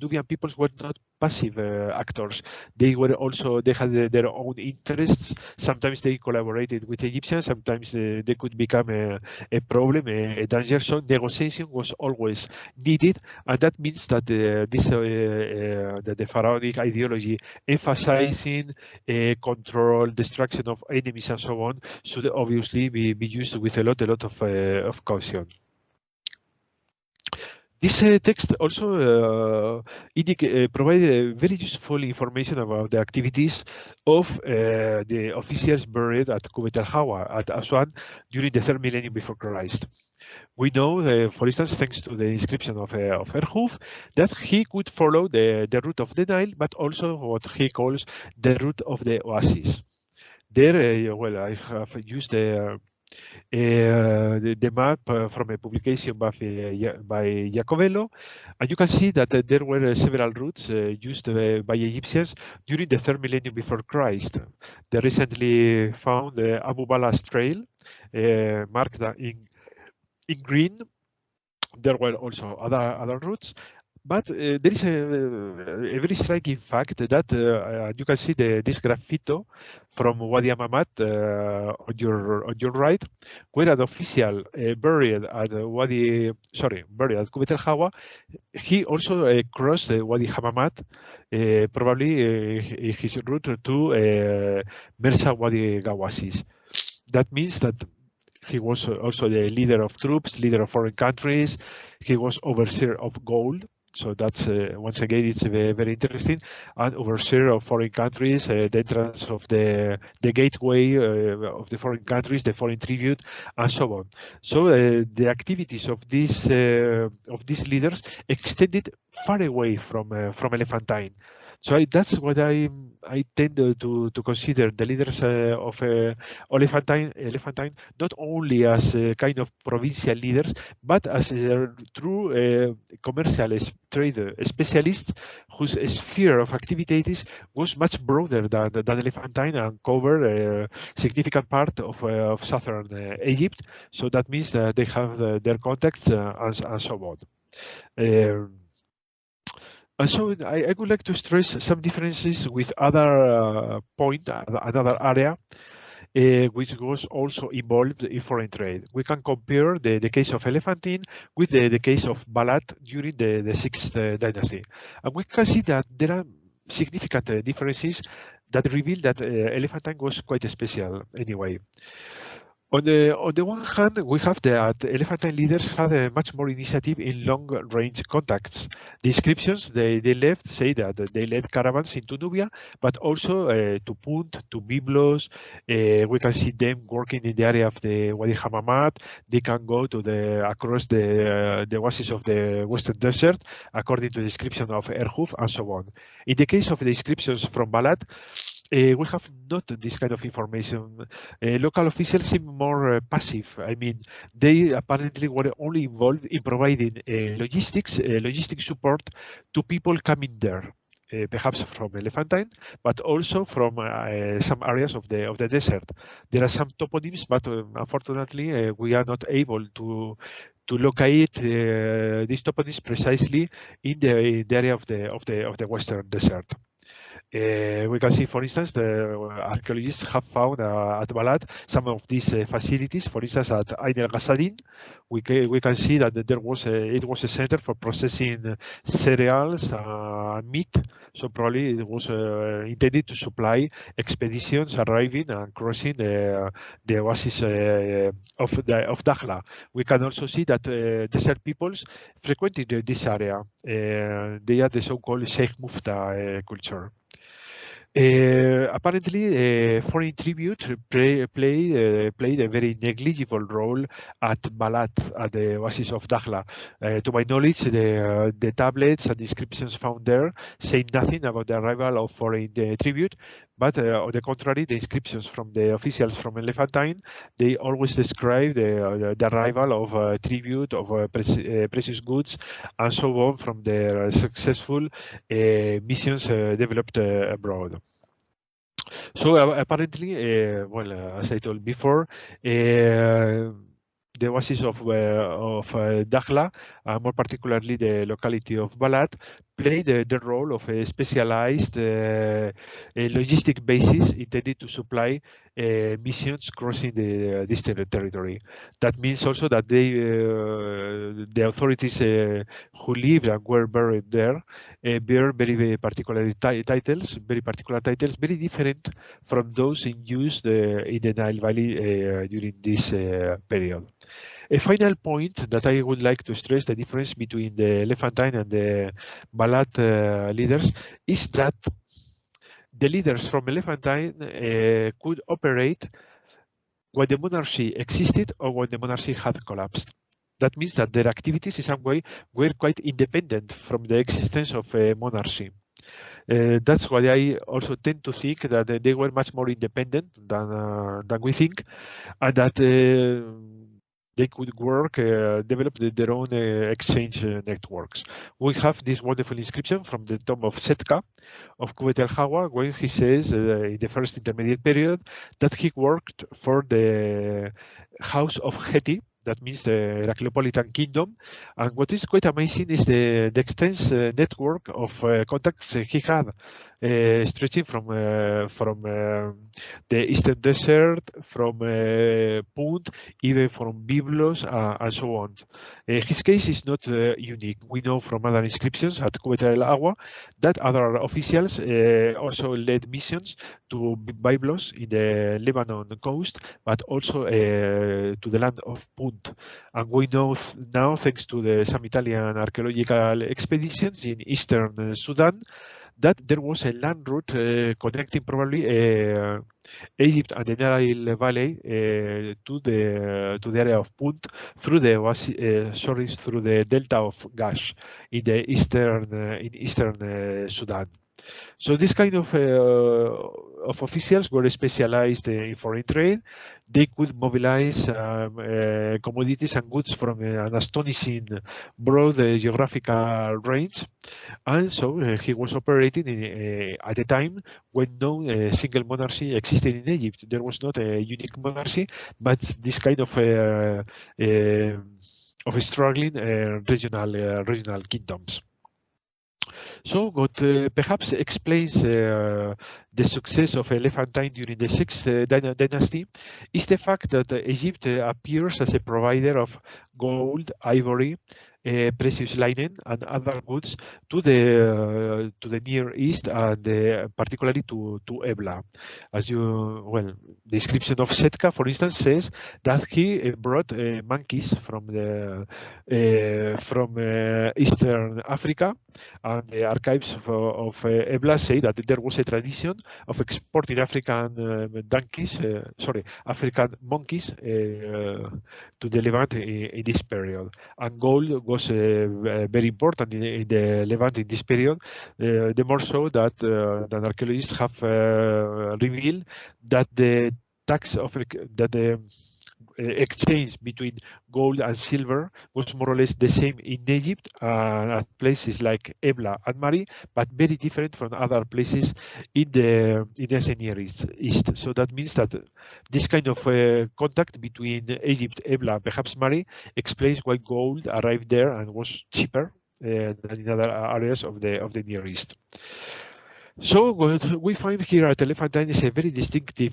Nubian peoples were not passive actors. They had their own interests. Sometimes they collaborated with Egyptians. Sometimes they could become a problem, a danger. So negotiation was always needed, and that means that the pharaonic ideology emphasizing control, destruction of enemies, and so on should obviously be used with a lot of caution. This text also provide very useful information about the activities of the officials buried at Kubet al-Hawa at Aswan during the 3rd millennium before Christ. We know, for instance, thanks to the inscription of Erhoof, that he could follow the route of the Nile, but also what he calls the route of the oasis. There, well, I have used the map from a publication by Jacobello, and you can see that there were several routes used by Egyptians during the 3rd millennium before Christ. The recently found Abu Balas Trail, marked in green. There were also other routes, but there is a very striking fact that you can see this graffito from Wadi Amamat on your right, where an official buried at Kubet el-Hawa. He also crossed Wadi Hamamat, probably his route to Mersa Wadi Gawasis. That means that he was also the leader of troops, leader of foreign countries. He was overseer of gold. So that's, once again, it's very interesting. And overseer of foreign countries, the entrance of the gateway of the foreign countries, the foreign tribute, and so on. So the activities of these leaders extended far away from Elephantine. So that's what I tend to consider the leaders of Elephantine not only as kind of provincial leaders, but as true commercial trade specialists whose sphere of activities was much broader than Elephantine and covered a significant part of southern Egypt. So that means that they have their contacts and so on. And so I would like to stress some differences with other another area which was also involved in foreign trade. We can compare the case of Elephantine with the case of Balat during the 6th dynasty. And we can see that there are significant differences that reveal that Elephantine was quite special anyway. On the one hand, we have that Elephantine leaders had a much more initiative in long-range contacts. The inscriptions they left say that they led caravans into Nubia, but also to Punt, to Byblos. We can see them working in the area of the Wadi Hammamat. They can go to across the oasis of the Western Desert, according to the description of Erhuf and so on. In the case of the inscriptions from Balat, we have not this kind of information. Local officials seem more passive. I mean, they apparently were only involved in providing logistic support to people coming there, perhaps from Elephantine, but also from some areas of the desert. There are some toponyms, but unfortunately, we are not able to locate these toponyms precisely in the area of the Western Desert. We can see, for instance, the archaeologists have found at Balat some of these facilities. For instance, at Ain el Ghasadin, we can see that it was a center for processing cereals and meat. So probably it was intended to supply expeditions arriving and crossing the oasis of Dakhla. We can also see that desert peoples frequented this area. They are the so-called Sheikh Mufta culture. Apparently, foreign tribute played a very negligible role at Balat, at the oasis of Dakhla. To my knowledge, the tablets and inscriptions found there say nothing about the arrival of foreign tribute, but on the contrary, the inscriptions from the officials from Elephantine, they always describe the arrival of tribute, of precious goods, and so on from their successful missions developed abroad. So apparently, as I told before, the oasis of Dakhla, more particularly the locality of Balat, played the role of a specialized logistic basis intended to supply missions crossing this territory. That means also that the authorities who lived and were buried there bear very particular titles, very different from those in use in the Nile Valley during this period. A final point that I would like to stress, the difference between the Elephantine and the Balat leaders, is that the leaders from Elephantine could operate when the monarchy existed or when the monarchy had collapsed. That means that their activities in some way were quite independent from the existence of a monarchy. That's why I also tend to think that they were much more independent than we think, and that they could work, develop their own exchange networks. We have this wonderful inscription from the tomb of Setka of Kuwait el-Hawa, when he says in the first intermediate period that he worked for the house of Heti. That means the Heracleopolitan kingdom. And what is quite amazing is the extensive network of contacts he had, stretching from the Eastern Desert, from Punt, even from Byblos, and so on. His case is not unique. We know from other inscriptions at Kuwait el-Hawa that other officials also led missions to Byblos in the Lebanon coast, but also to the land of Punt. And we know now, thanks to some Italian archaeological expeditions in eastern Sudan, that there was a land route connecting probably Egypt and the Nile Valley to the area of Punt through the delta of Gash in eastern Sudan. So this kind of officials were specialized in foreign trade. They could mobilize commodities and goods from an astonishing broad geographical range. And so he was operating at a time when no single monarchy existed in Egypt. There was not a unique monarchy, but this kind of struggling regional kingdoms. So what perhaps explains the success of Elephantine during the 6th dynasty is the fact that Egypt appears as a provider of gold, ivory, precious linen, and other goods to the Near East, and particularly to Ebla. As the description of Setka, for instance, says that he brought monkeys from Eastern Africa, and the archives of Ebla say that there was a tradition of exporting African African monkeys to the Levant in this period. And gold was very important in the Levant in this period, the more so that archaeologists have revealed that the tax of the exchange between gold and silver was more or less the same in Egypt at places like Ebla and Mari, but very different from other places in the Near East. So that means that this kind of contact between Egypt, Ebla, and perhaps Mari explains why gold arrived there and was cheaper than in other areas of the Near East. So what we find here at Elephantine is a very distinctive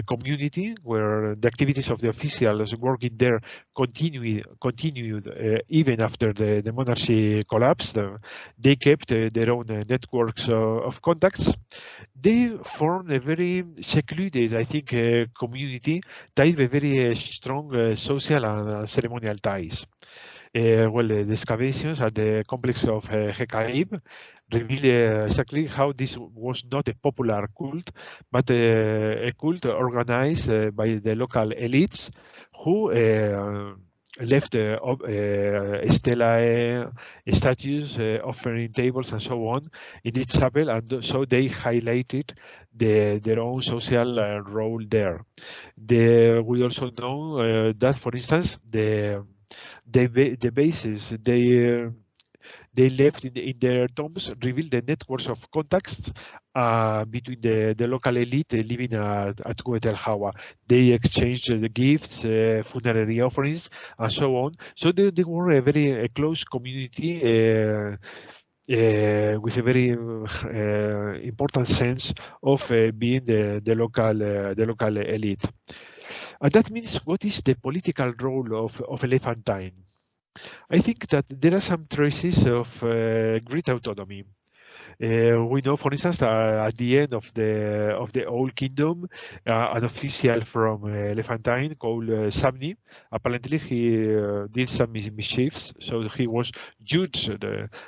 community where the activities of the officials working there continued even after the monarchy collapsed. They kept their own networks of contacts. They formed a very secluded, I think, community tied with very strong social and ceremonial ties. The excavations at the complex of Hekaib reveal exactly how this was not a popular cult, but a cult organized by the local elites who left stelae, statues, offering tables, and so on in this chapel, and so they highlighted their own social role there. We also know that, for instance, the bases they left in their tombs reveal the networks of contacts between the local elite living at Kuwait El Hawa. They exchanged the gifts, funerary offerings, and so on. So they were a very close community with a very important sense of being the local elite. And that means, what is the political role of Elephantine? I think that there are some traces of great autonomy. We know, for instance, at the end of the Old Kingdom, an official from Elephantine called Samni, apparently he did some mischiefs, so he was judged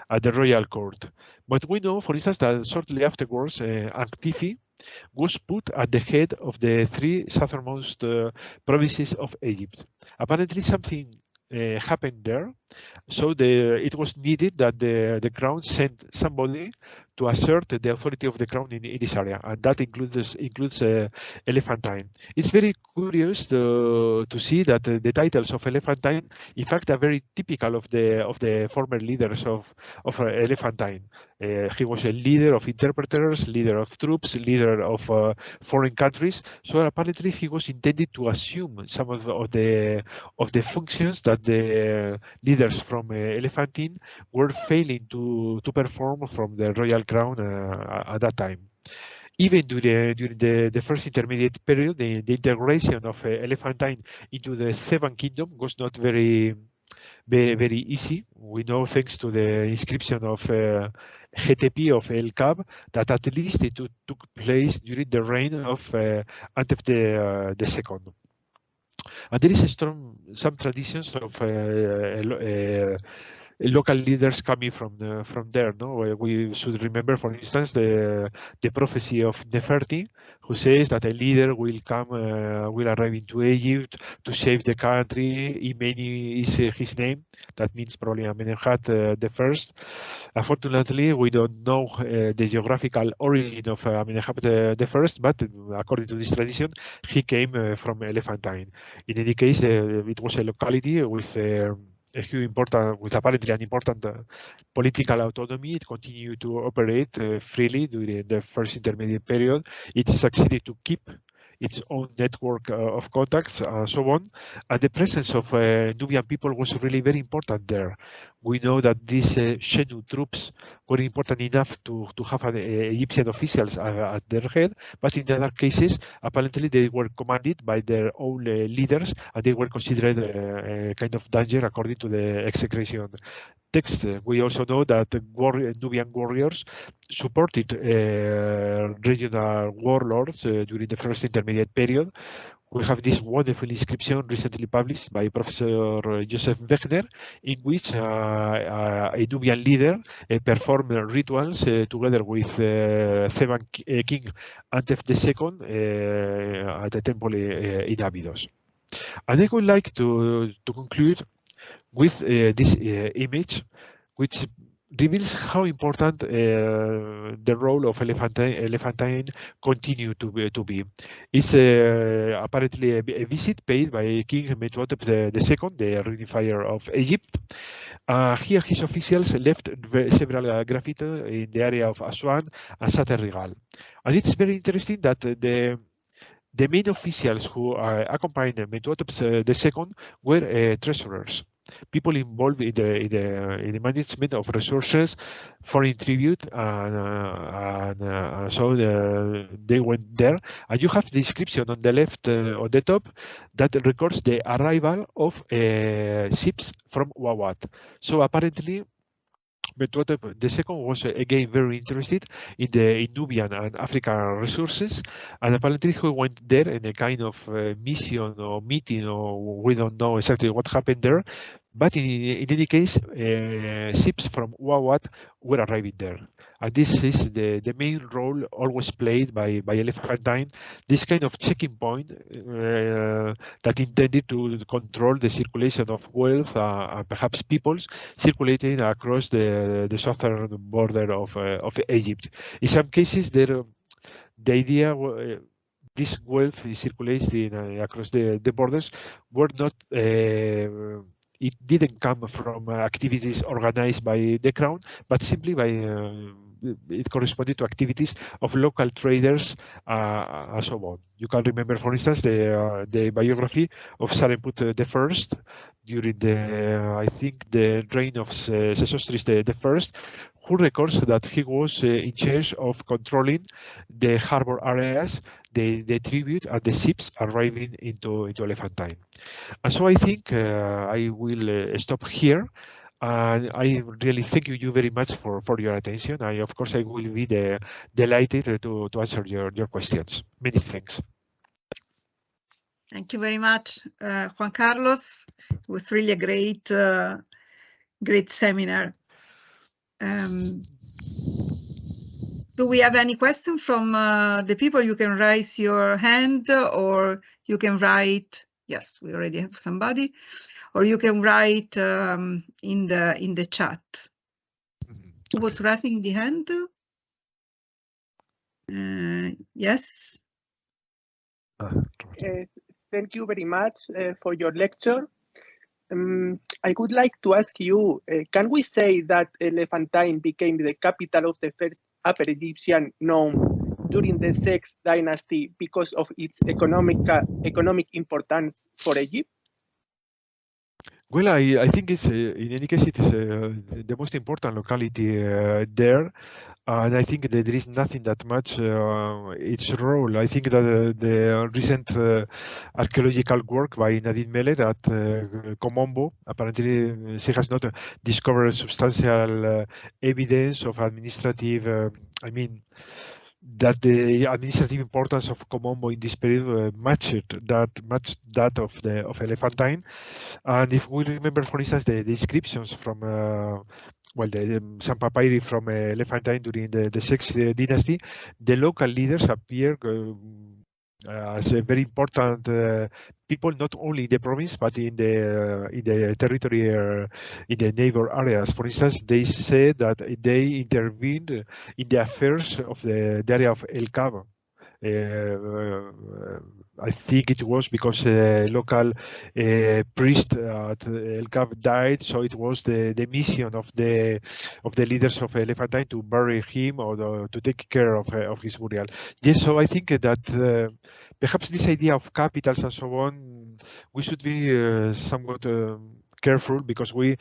at the royal court. But we know, for instance, that shortly afterwards, Antifi was put at the head of the 3 southernmost provinces of Egypt. Apparently, something happened there, so it was needed that the crown sent somebody to assert the authority of the crown in this area, and that includes Elephantine. It's very curious to see that the titles of Elephantine, in fact, are very typical of the former leaders of Elephantine. He was a leader of interpreters, leader of troops, leader of foreign countries. So apparently he was intended to assume some of the functions that the leaders from Elephantine were failing to perform from the royal crown at that time. Even during the first intermediate period, the integration of Elephantine into the Theban kingdom was not very easy. We know, thanks to the inscription of GTP of El Kab, that at least it took place during the reign of Antef II. And there is some traditions of local leaders coming from there. No, we should remember, for instance, the prophecy of Nefertiti, who says that a leader will come, will arrive into Egypt to save the country. Imeni is his name. That means probably Amenemhat the first. Unfortunately, we don't know the geographical origin of Amenemhat the first, but according to this tradition, he came from Elephantine. In any case, it was a locality with a huge important, with apparently an important political autonomy. It continued to operate freely during the first intermediate period. It succeeded to keep its own network of contacts and so on. And the presence of Nubian people was really very important there. We know that these Shenu troops were important enough to have Egyptian officials at their head, but in other cases, apparently they were commanded by their own leaders, and they were considered a kind of danger according to the execration text. We also know that Nubian warriors supported regional warlords during the first intermediate period. We have this wonderful inscription recently published by Professor Joseph Wegner, in which a Nubian leader performed rituals together with Theban King Antef II at the temple in Abydos. And I would like to conclude with this image, which reveals how important the role of Elephantine continue to be. It's apparently a visit paid by King Mentuhotep II, the reunifier of Egypt. Here his officials left several graffiti in the area of Aswan and Sater Rigal. And it's very interesting that the main officials who accompanied Mentuhotep II were treasurers, people involved in the management of resources, foreign tribute, and so they went there. And you have the description on the left, on the top, that records the arrival of ships from Wawat. So apparently, Mentuhotep II was again very interested in the Nubian and African resources, and apparently he went there in a kind of mission or meeting, or we don't know exactly what happened there. But in any case, ships from Wawat were arriving there. And this is the main role always played by Elephantine, this kind of checking point that intended to control the circulation of wealth and perhaps peoples circulating across the southern border of Egypt. In some cases, the idea this wealth is circulating across the borders were not it didn't come from activities organized by the crown, but simply by it corresponded to activities of local traders and so on. You can remember, for instance, the biography of Saremput I during I think the reign of Sesostris I, who records that he was in charge of controlling the harbor areas, the tribute, and the ships arriving into Elephantine. And so I think I will stop here. And I really thank you very much for your attention. Of course, I will be delighted to answer your questions. Many thanks. Thank you very much, Juan Carlos. It was really a great seminar. Do we have any question from the people? You can raise your hand, or you can write. Yes, we already have somebody. Or you can write in the chat. Who was raising the hand? Yes. Thank you very much for your lecture. I would like to ask you, can we say that Elephantine became the capital of the first Upper Egyptian Nome during the 6th dynasty because of its economic importance for Egypt? Well, I think it's in any case it is the most important locality there, and I think that there is nothing that much its role. I think that the recent archaeological work by Nadine Meller at Komombo, apparently she has not discovered substantial evidence of administrative, that the administrative importance of Komombo in this period matched that of Elephantine. And if we remember, for instance, the descriptions from some papyri from Elephantine during the Sixth Dynasty, the local leaders appear as a very important people, not only in the province but in the territory, in the neighbor areas. For instance, they said that they intervened in the affairs of the area of El Cabo. I think it was because local priest at El Cab died, so it was the mission of the leaders of Elephantine to bury him or to take care of his burial. Yes, so I think that perhaps this idea of capitals and so on, we should be somewhat careful, because we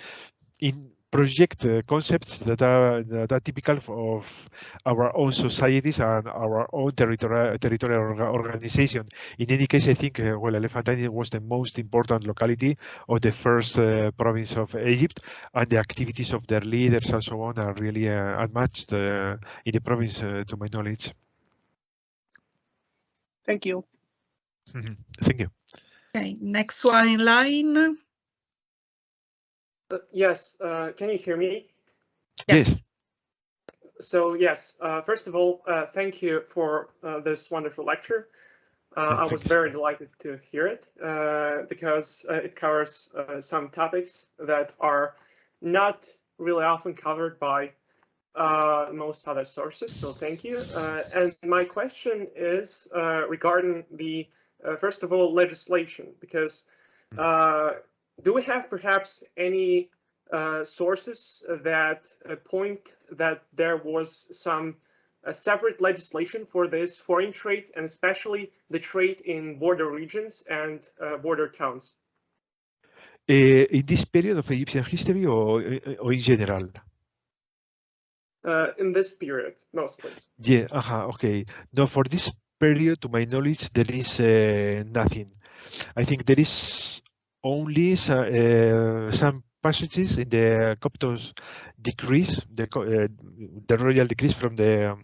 project concepts that are typical of our own societies and our own territorial organization. In any case, I think Elephantine was the most important locality of the first province of Egypt, and the activities of their leaders and so on are really unmatched in the province, to my knowledge. Thank you. Thank you. Okay, next one in line. Yes, can you hear me? Yes. So yes, first of all, thank you for this wonderful lecture. I was very delighted to hear it because it covers some topics that are not really often covered by most other sources, so thank you. And my question is regarding the, first of all, legislation, because do we have perhaps any sources that point that there was some separate legislation for this foreign trade, and especially the trade in border regions and border towns? In this period of Egyptian history, or in general? In this period, mostly. Yeah, okay. No, for this period, to my knowledge, there is nothing. I think there is only some passages in the Coptos decrees, the royal decrees from the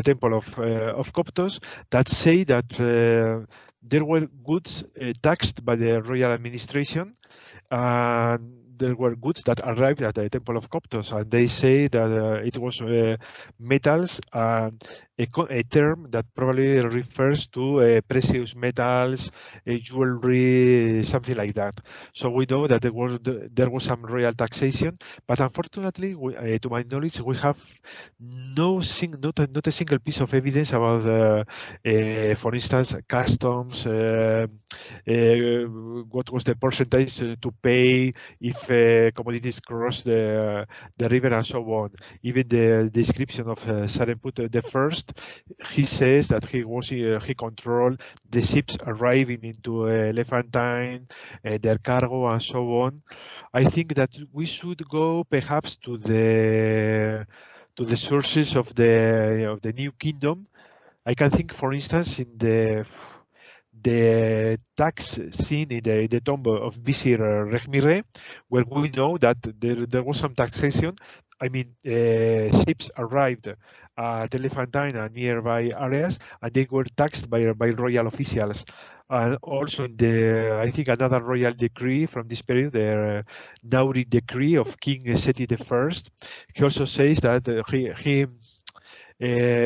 temple of Coptos, that say that there were goods taxed by the royal administration, and there were goods that arrived at the temple of Coptos, and they say that it was metals, and a term that probably refers to precious metals, jewelry, something like that. So we know that there was some royal taxation, but unfortunately, to my knowledge, we have not a single piece of evidence about, for instance, customs, what was the percentage to pay if commodities cross the river and so on. Even the description of Saremput the First, he says that he controlled the ships arriving into Elephantine, their cargo and so on. I think that we should go perhaps to the sources of the New Kingdom. I can think, for instance, in the tax scene in the tomb of Visir Rechmire, where we know that there was some taxation. I mean, ships arrived at Elephantine and nearby areas, and they were taxed by royal officials. And also in I think another royal decree from this period, the Nauri decree of King Seti I, he also says that he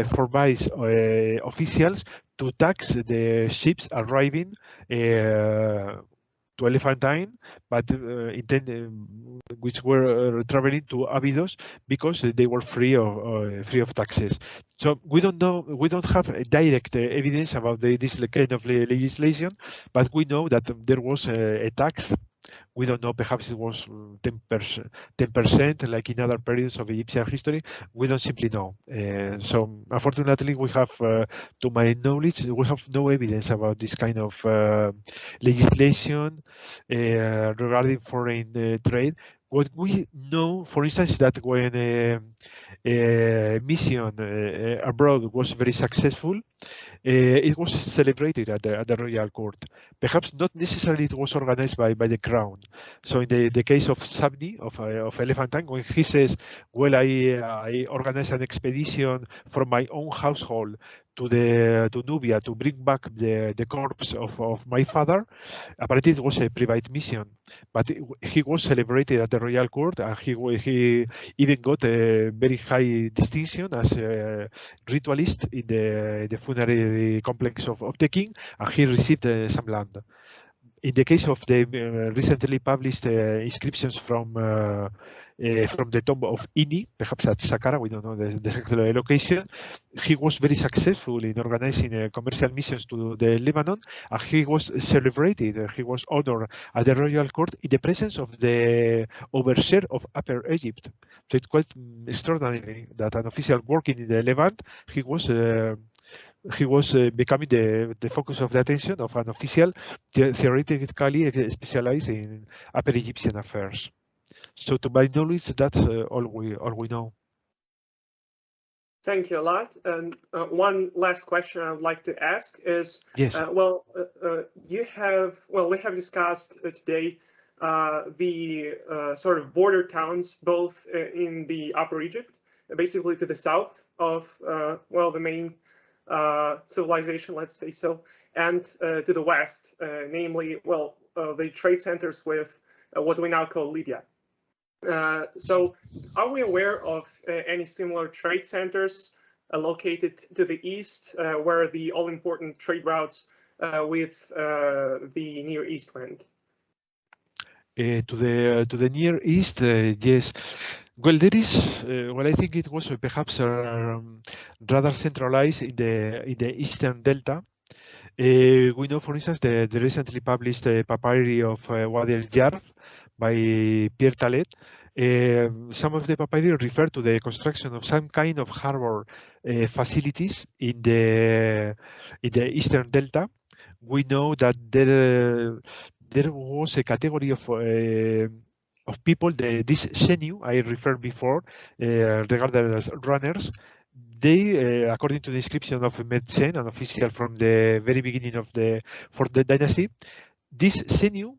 forbids officials to tax the ships arriving to Elephantine, but which were traveling to Abydos, because they were free of taxes. So we don't know, we don't have direct evidence about this kind of legislation, but we know that there was a tax. We don't know, perhaps it was 10%, like in other periods of Egyptian history. We don't simply know. So unfortunately, we have, to my knowledge, we have no evidence about this kind of legislation regarding foreign trade. What we know, for instance, is that when a mission abroad was very successful, it was celebrated at the royal court. Perhaps not necessarily it was organized by the crown. So in the case of Sabni, of Elephantine, when he says, well, I organized an expedition from my own household to Nubia to bring back the corpse of my father, apparently it was a private mission, but he was celebrated at the royal court, and he even got a very high distinction as a ritualist in the funerary complex of the king, and he received some land. In the case of the recently published inscriptions from the tomb of Ini, perhaps at Saqqara, we don't know the exact location, he was very successful in organizing commercial missions to the Lebanon, and he was celebrated, he was honored at the royal court in the presence of the overseer of Upper Egypt. So it's quite extraordinary that an official working in the Levant, he was becoming the focus of the attention of an official theoretically specialized in Upper Egyptian affairs. So to my knowledge, that's all we know. Thank you a lot. And one last question I would like to ask is, yes. We have discussed today the sort of border towns, both in the Upper Egypt, basically to the south of, the main civilization, let's say so, and to the west, namely, the trade centers with what we now call Libya. So are we aware of any similar trade centers located to the east, where the all-important trade routes with the Near East went? To the Near East, yes. Well, there is. I think it was perhaps rather centralized in the Eastern Delta. We know, for instance, the recently published papyri of Wadi el-Jarf by Pierre Talet. Some of the papyri refer to the construction of some kind of harbor facilities in the Eastern Delta. We know that there was a category of people, this Sheniu I referred before, regarded as runners. They, according to the description of Medsen, an official from the very beginning of the Fourth Dynasty, these Sheniu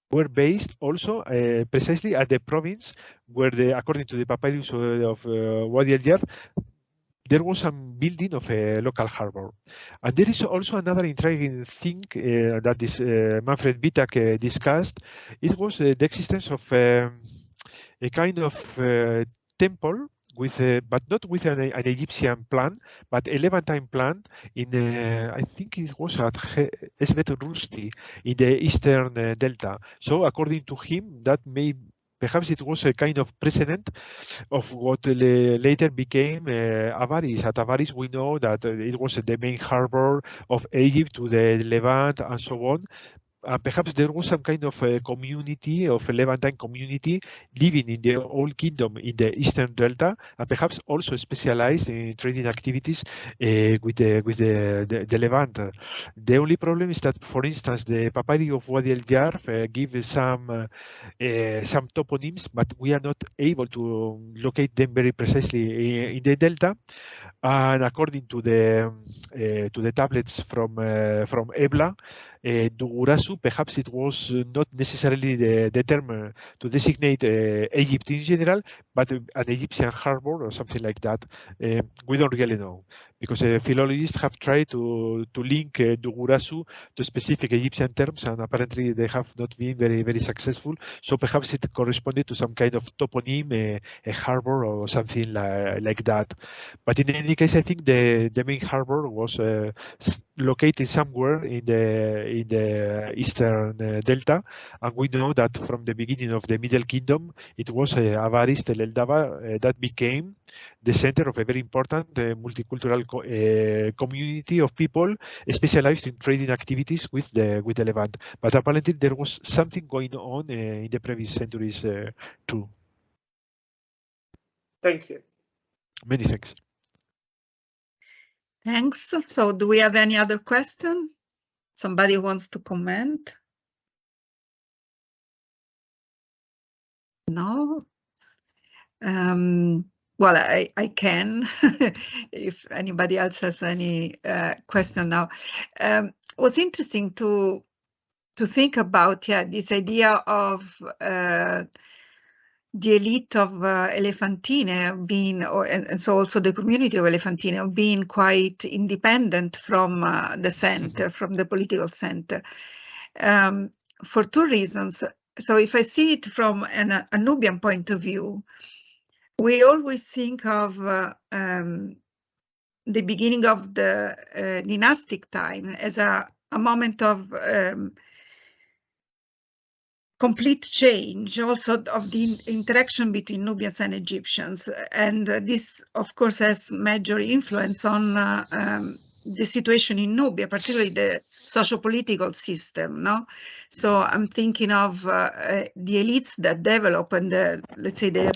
were based also precisely at the province where, according to the papyrus of Wadi el-Jarf, there was some building of a local harbor. And there is also another intriguing thing that this Manfred Wittak discussed. It was the existence of a kind of temple with, but not with an Egyptian plan, but a Levantine plan in, I think it was at Esbet Rusti in the Eastern Delta. So according to him, that may perhaps it was a kind of precedent of what later became Avaris. At Avaris, we know that it was the main harbor of Egypt to the Levant and so on. Perhaps there was some kind of a community, of a Levantine community, living in the old kingdom in the Eastern Delta, and perhaps also specialized in trading activities with the Levant. The only problem is that, for instance, the papyri of Wadi el-Jarf give some toponyms, but we are not able to locate them very precisely in the Delta. And according to the tablets from Ebla, Dugurasu, perhaps it was not necessarily the term to designate Egypt in general, but an Egyptian harbor or something like that. We don't really know, because philologists have tried to link Dugurasu to specific Egyptian terms, and apparently they have not been very successful. So perhaps it corresponded to some kind of toponym, a harbor or something like that. But in any case, I think the main harbor was located somewhere in the Eastern Delta, and we know that from the beginning of the Middle Kingdom, it was Avaris Tel el-Daba that became the center of a very important multicultural community of people specialized in trading activities with the Levant. But apparently there was something going on in the previous centuries too. Thank you. Many thanks. Thanks. So do we have any other question? Somebody wants to comment? No. Well, I can, if anybody else has any question now. It was interesting to think about, yeah, this idea of the elite of Elephantine being, and so also the community of Elephantine being quite independent from the center, from the political center, for two reasons. So if I see it from a Nubian point of view, we always think of the beginning of the dynastic time as a moment of complete change, also of the interaction between Nubians and Egyptians. And this, of course, has major influence on the situation in Nubia, particularly the socio-political system. No, so I'm thinking of the elites that develop and let's say the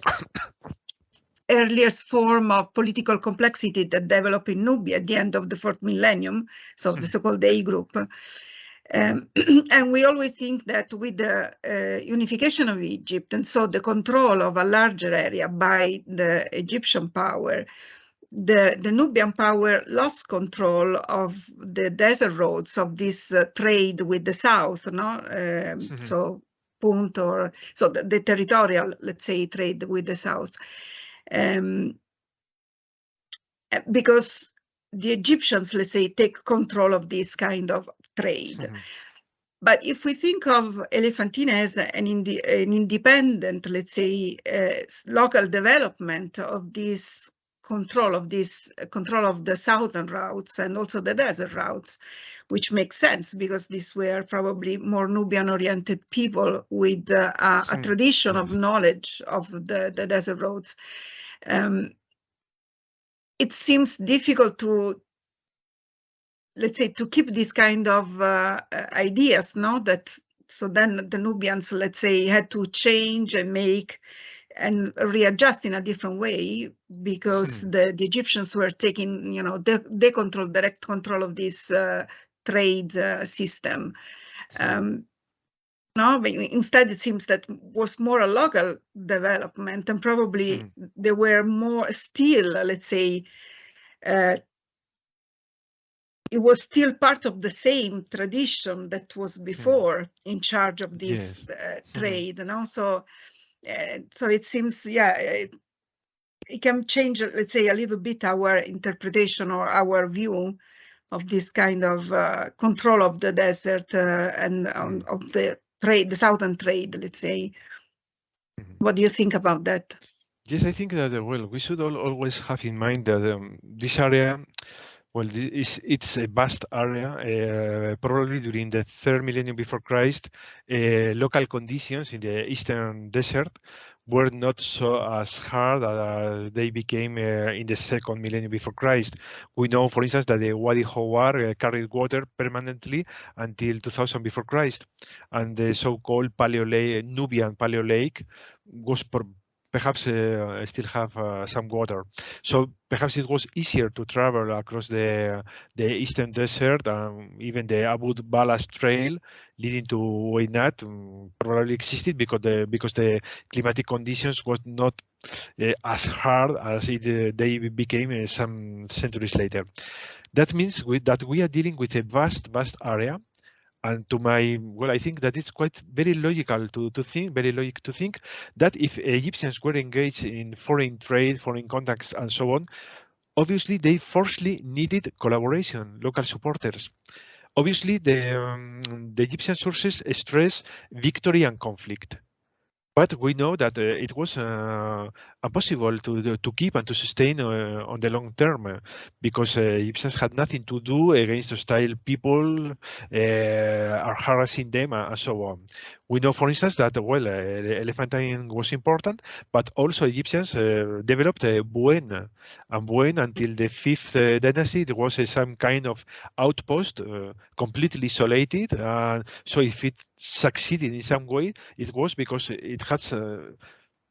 earliest form of political complexity that developed in Nubia at the end of the 4th millennium, so the so-called A group. And we always think that with the unification of Egypt, and so the control of a larger area by the Egyptian power, the Nubian power lost control of the desert roads of this trade with the south, no? So Punt, or so the territorial, let's say, trade with the south. Because the Egyptians, let's say, take control of this kind of trade. But if we think of Elephantine as an independent, let's say, local development of this control of the southern routes and also the desert routes, which makes sense because these were probably more Nubian-oriented people with a tradition of knowledge of the desert roads. It seems difficult to, let's say, to keep this kind of ideas, no? So then the Nubians, let's say, had to change and make and readjust in a different way because the Egyptians were taking, direct control of this trade system. No, but instead it seems that was more a local development, and probably there were more still, let's say, it was still part of the same tradition that was before in charge of this trade, so it seems, it can change, let's say, a little bit our interpretation or our view of this kind of control of the desert and of the trade, the southern trade, let's say. What do you think about that? Yes, I think that, well, we should always have in mind that this area, well, it's a vast area. Probably during the 3rd millennium before Christ, local conditions in the eastern desert were not so as hard as they became in the 2nd millennium before Christ. We know, for instance, that the Wadi Howar carried water permanently until 2000 before Christ, and the so-called Nubian Paleo Lake was perhaps still have some water. So perhaps it was easier to travel across the eastern desert, even the Abud Balas Trail leading to Wainat probably existed because the climatic conditions was not as hard as they became some centuries later. That means that we are dealing with a vast area. And I think that it's very logical to think that if Egyptians were engaged in foreign trade, foreign contacts, and so on, obviously they firstly needed collaboration, local supporters. Obviously, the Egyptian sources stress victory and conflict. But we know that it was impossible to keep and to sustain on the long term because Egyptians had nothing to do against hostile people are harassing them and so on. We know, for instance, that Elephantine was important, but also Egyptians developed Buen, and Buen until the 5th dynasty there was some kind of outpost, completely isolated. So if it succeeded in some way, it was because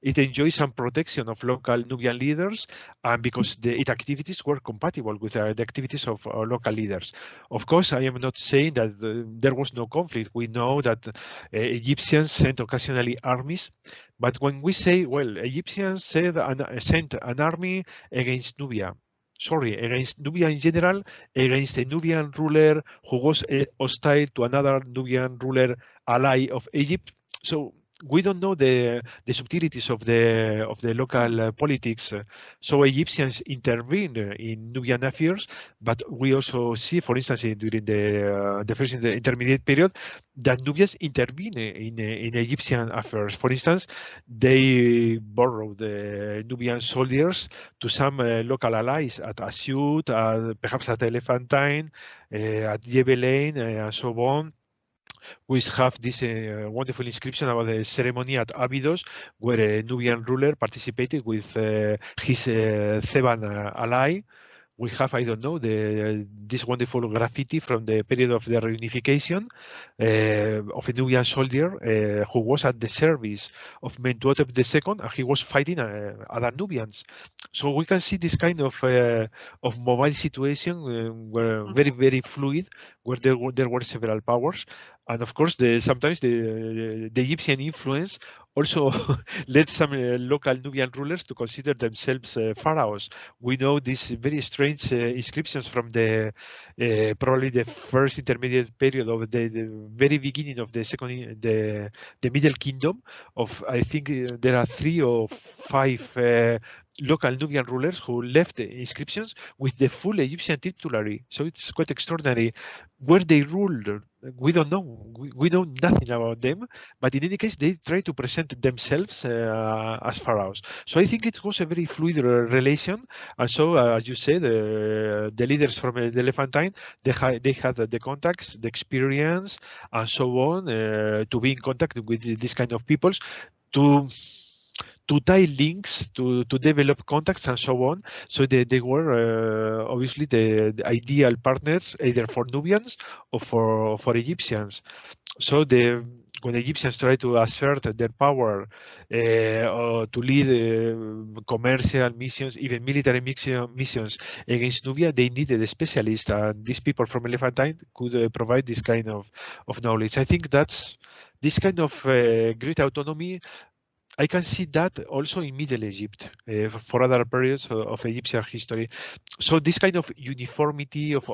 it enjoys some protection of local Nubian leaders, and because its activities were compatible with the activities of local leaders. Of course, I am not saying that there was no conflict. We know that Egyptians sent occasionally armies, But when we say, well, Egyptians sent an army against Nubia, against Nubia in general, against a Nubian ruler who was hostile to another Nubian ruler ally of Egypt. So we don't know the subtleties of the local politics. So Egyptians intervene in Nubian affairs, but we also see, for instance, during the first intermediate period, that Nubians intervene in Egyptian affairs. For instance, they borrowed the Nubian soldiers to some local allies at Asyut, perhaps at Elephantine, at Jebelain, and so on. We have this wonderful inscription about the ceremony at Abydos, where a Nubian ruler participated with his Theban ally. We have, I don't know, this wonderful graffiti from the period of the reunification of a Nubian soldier who was at the service of Mentuhotep II, and he was fighting other Nubians. So we can see this kind of mobile situation were very, very fluid, where there were several powers. And of course, sometimes the Egyptian influence also led some local Nubian rulers to consider themselves pharaohs. We know these very strange inscriptions from the probably the first intermediate period of the very beginning of the Middle Kingdom. I think there are 3 or 5 local Nubian rulers who left the inscriptions with the full Egyptian titulary. So it's quite extraordinary. Where they ruled, we don't know. We know nothing about them. But in any case, they try to present themselves as pharaohs. So I think it was a very fluid relation. And so, as you said, the leaders from the Elephantine, they had the contacts, the experience, and so on, to be in contact with this kind of peoples, to tie links, to develop contacts and so on. So they were obviously the ideal partners either for Nubians or for Egyptians. So when Egyptians try to assert their power or to lead commercial missions, even military missions against Nubia, they needed a specialist, and these people from Elephantine could provide this kind of knowledge. I think that's this kind of great autonomy. I can see that also in Middle Egypt for other periods of Egyptian history. So this kind of uniformity of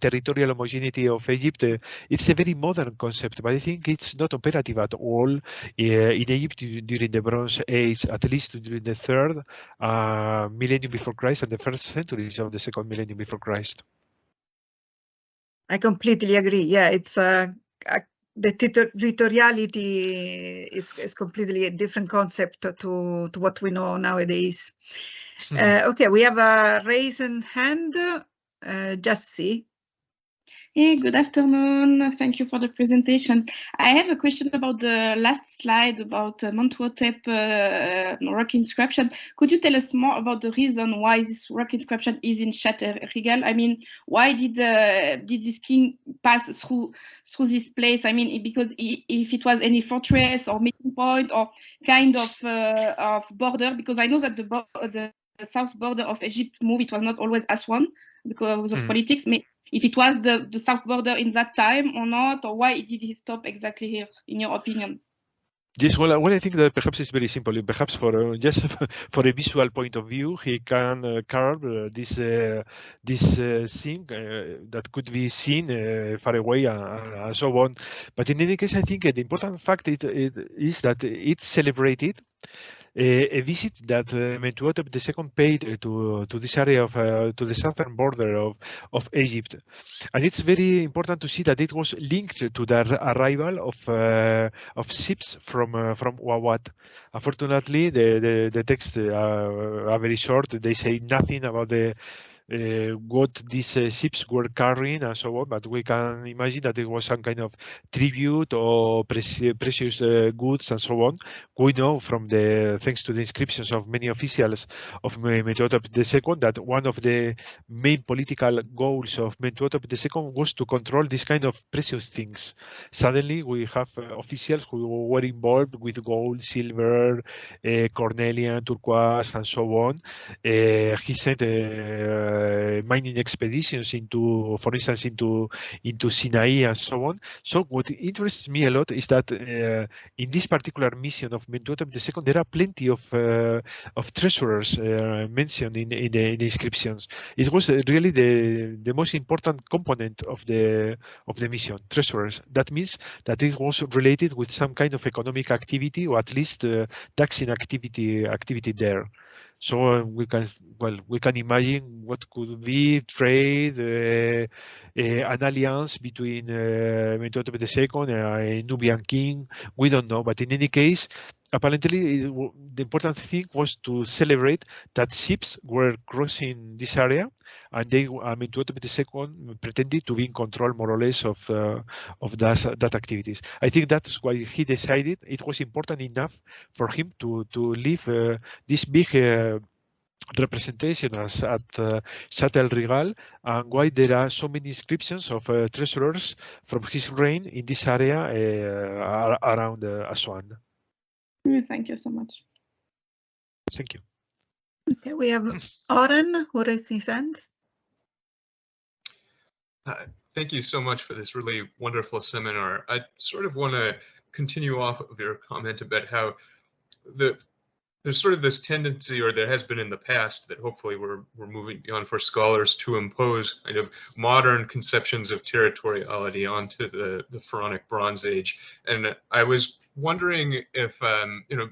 territorial homogeneity of Egypt, it's a very modern concept, but I think it's not operative at all in Egypt during the Bronze Age, at least during the 3rd millennium before Christ and the 1st centuries of the 2nd millennium before Christ. I completely agree. Yeah, it's the territoriality is completely a different concept to what we know nowadays. Okay, we have a raised hand. Jassi. Hey, good afternoon. Thank you for the presentation. I have a question about the last slide about Mentuhotep rock inscription. Could you tell us more about the reason why this rock inscription is in Regal? I mean, why did this king pass through this place? I mean, because if it was any fortress or meeting point or kind of border, because I know that the south border of Egypt moved, it was not always Aswan because of politics. If it was the south border in that time or not, or why did he stop exactly here, in your opinion? Yes, well, I think that perhaps it's very simple. Perhaps for just for a visual point of view, he can carve this thing that could be seen far away and so on. But in any case, I think the important fact is that it's celebrated. A visit that Mentuhotep II paid to this area of to the southern border of Egypt, and it's very important to see that it was linked to the arrival of ships from Wawat. Unfortunately, the texts are very short. They say nothing about what these ships were carrying and so on, but we can imagine that it was some kind of tribute or precious goods and so on. We know from thanks to the inscriptions of many officials of Mentuhotep II that one of the main political goals of Mentuhotep II was to control this kind of precious things. Suddenly we have officials who were involved with gold, silver, cornelian, turquoise and so on. He sent mining expeditions into, for instance, into Sinai and so on. So what interests me a lot is that in this particular mission of Mentuhotep II, there are plenty of treasurers mentioned in the inscriptions. It was really the most important component of the mission, treasurers. That means that it was related with some kind of economic activity, or at least taxing activity there. So we can imagine what could be trade, an alliance between Mentuhotep II and a Nubian king. We don't know, but in any case, apparently the important thing was to celebrate that ships were crossing this area, and Mentuhotep II pretended to be in control more or less of that activities. I think that's why he decided it was important enough for him to leave this big representation as at Châtel Regal, and why there are so many inscriptions of treasurers from his reign in this area around Aswan. Thank you so much. Thank you. Okay, we have Oren who raised his hands. Thank you so much for this really wonderful seminar. I sort of want to continue off of your comment about how there's sort of this tendency, or there has been in the past, that hopefully we're moving beyond, for scholars to impose kind of modern conceptions of territoriality onto the Pharaonic Bronze Age. And I was wondering if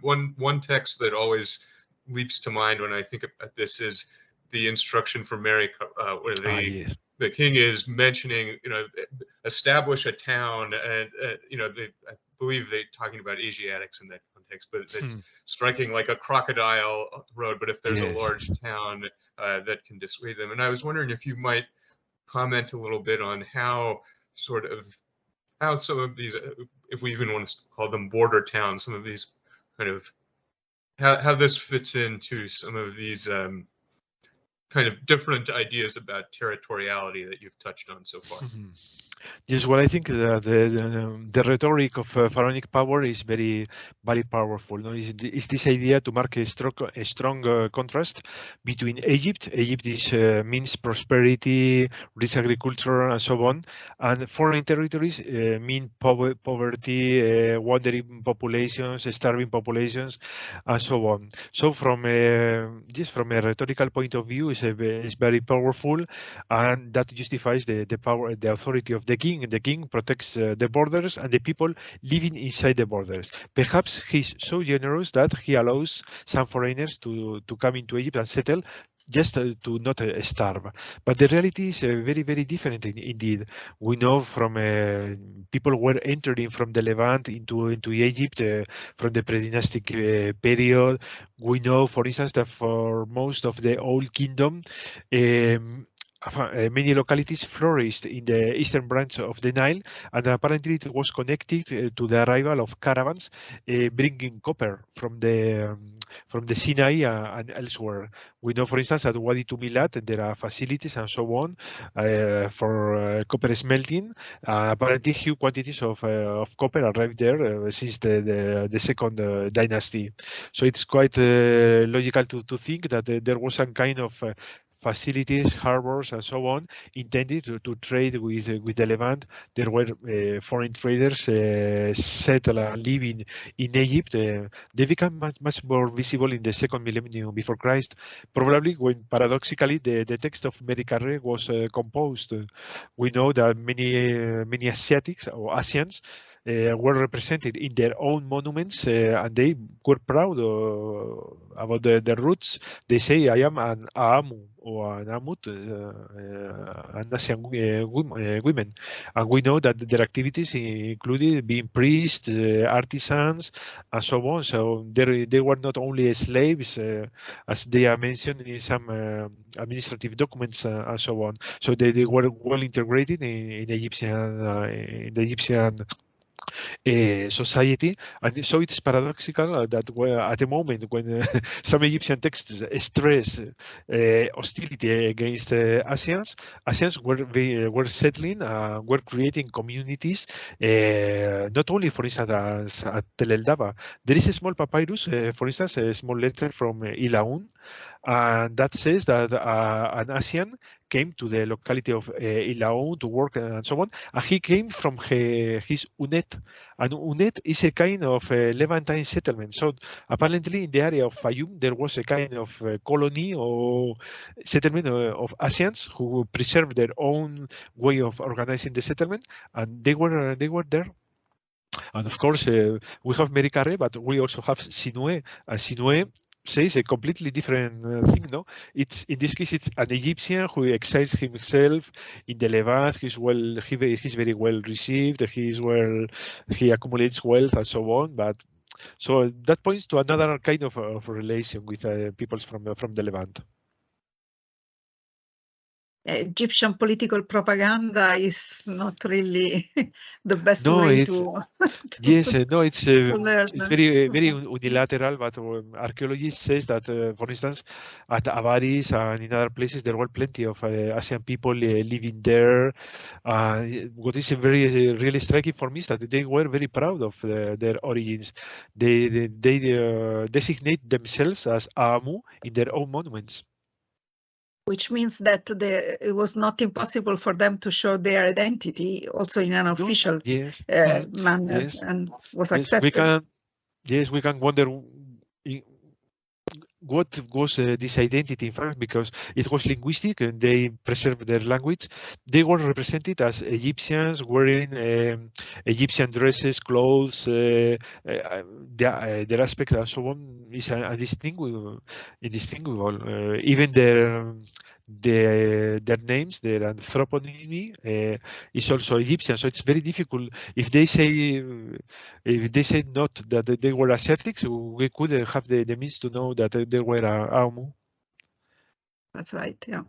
one text that always leaps to mind when I think about this is the instruction for Mary, where the king is mentioning, establish a town, and I believe they're talking about Asiatics in that context, but it's striking like a crocodile road. But if there's a large town, that can dissuade them. And I was wondering if you might comment a little bit on how some of these, if we even want to call them border towns, some of these kind of how this fits into some of these kind of different ideas about territoriality that you've touched on so far. Yes, well, I think that the rhetoric of pharaonic power is very, very powerful. No? It's this idea to mark a strong contrast between Egypt. Egypt means prosperity, rich agriculture, and so on, and foreign territories mean poverty, wandering populations, starving populations, and so on. So from a rhetorical point of view, it's very powerful, and that justifies the power, the authority of the king. The king protects the borders and the people living inside the borders. Perhaps he's so generous that he allows some foreigners to come into Egypt and settle, just to not starve. But the reality is very, very different indeed. We know from people were entering from the Levant into Egypt from the pre-dynastic period. We know, for instance, that for most of the Old Kingdom, many localities flourished in the eastern branch of the Nile, and apparently it was connected to the arrival of caravans bringing copper from the Sinai and elsewhere. We know, for instance, at Wadi Tumilat there are facilities and so on for copper smelting. Apparently, huge quantities of copper arrived there since the second dynasty. So it's quite logical to think that there was some kind of facilities, harbors, and so on, intended to trade with the Levant. There were foreign traders settle and living in Egypt. They become much more visible in the second millennium before Christ, probably when paradoxically the text of Mary Carré was composed. We know that many Asiatics or Asians were represented in their own monuments, and they were proud about their roots. They say, I am an Aamu or an Amut, an Asian women. And we know that their activities included being priests, artisans, and so on. So they were not only slaves, as they are mentioned in some administrative documents and so on. So they were well integrated in the Egyptian society, and so it's paradoxical that at the moment when some Egyptian texts stress hostility against Asians were settling, were creating communities, not only, for instance, at Tel El Daba. There is a small papyrus, for instance, a small letter from Ilaun, and that says that an Asian came to the locality of Ilaon to work and so on, and he came from his UNET, and UNET is a kind of Levantine settlement. So apparently in the area of Fayum there was a kind of colony or settlement of Asians who preserved their own way of organizing the settlement, and they were there. And of course, we have Merikare, but we also have Sinue. And Sinue says a completely different thing, no? It's in this case, it's an Egyptian who exiles himself in the Levant. He's very well received. He accumulates wealth and so on. But so that points to another kind of relation with peoples from the Levant. Egyptian political propaganda is not really the best way to yes, no, it's learn. it's very unilateral. But archaeologists says that, for instance, at Avaris and in other places there were plenty of Asian people living there. What is really striking for me is that they were very proud of their origins. They designate themselves as Aamu in their own monuments. Which means that it was not impossible for them to show their identity also in an official manner, yes. and was accepted. We can wonder what was this identity in fact, because it was linguistic and they preserved their language. They were represented as Egyptians wearing Egyptian dresses, clothes, their aspect and so on is indistinguishable. Even their names, their anthroponymy is also Egyptian, so it's very difficult. If they say not that they were Asiatics, we could have the means to know that they were Aamu. That's right. Yeah.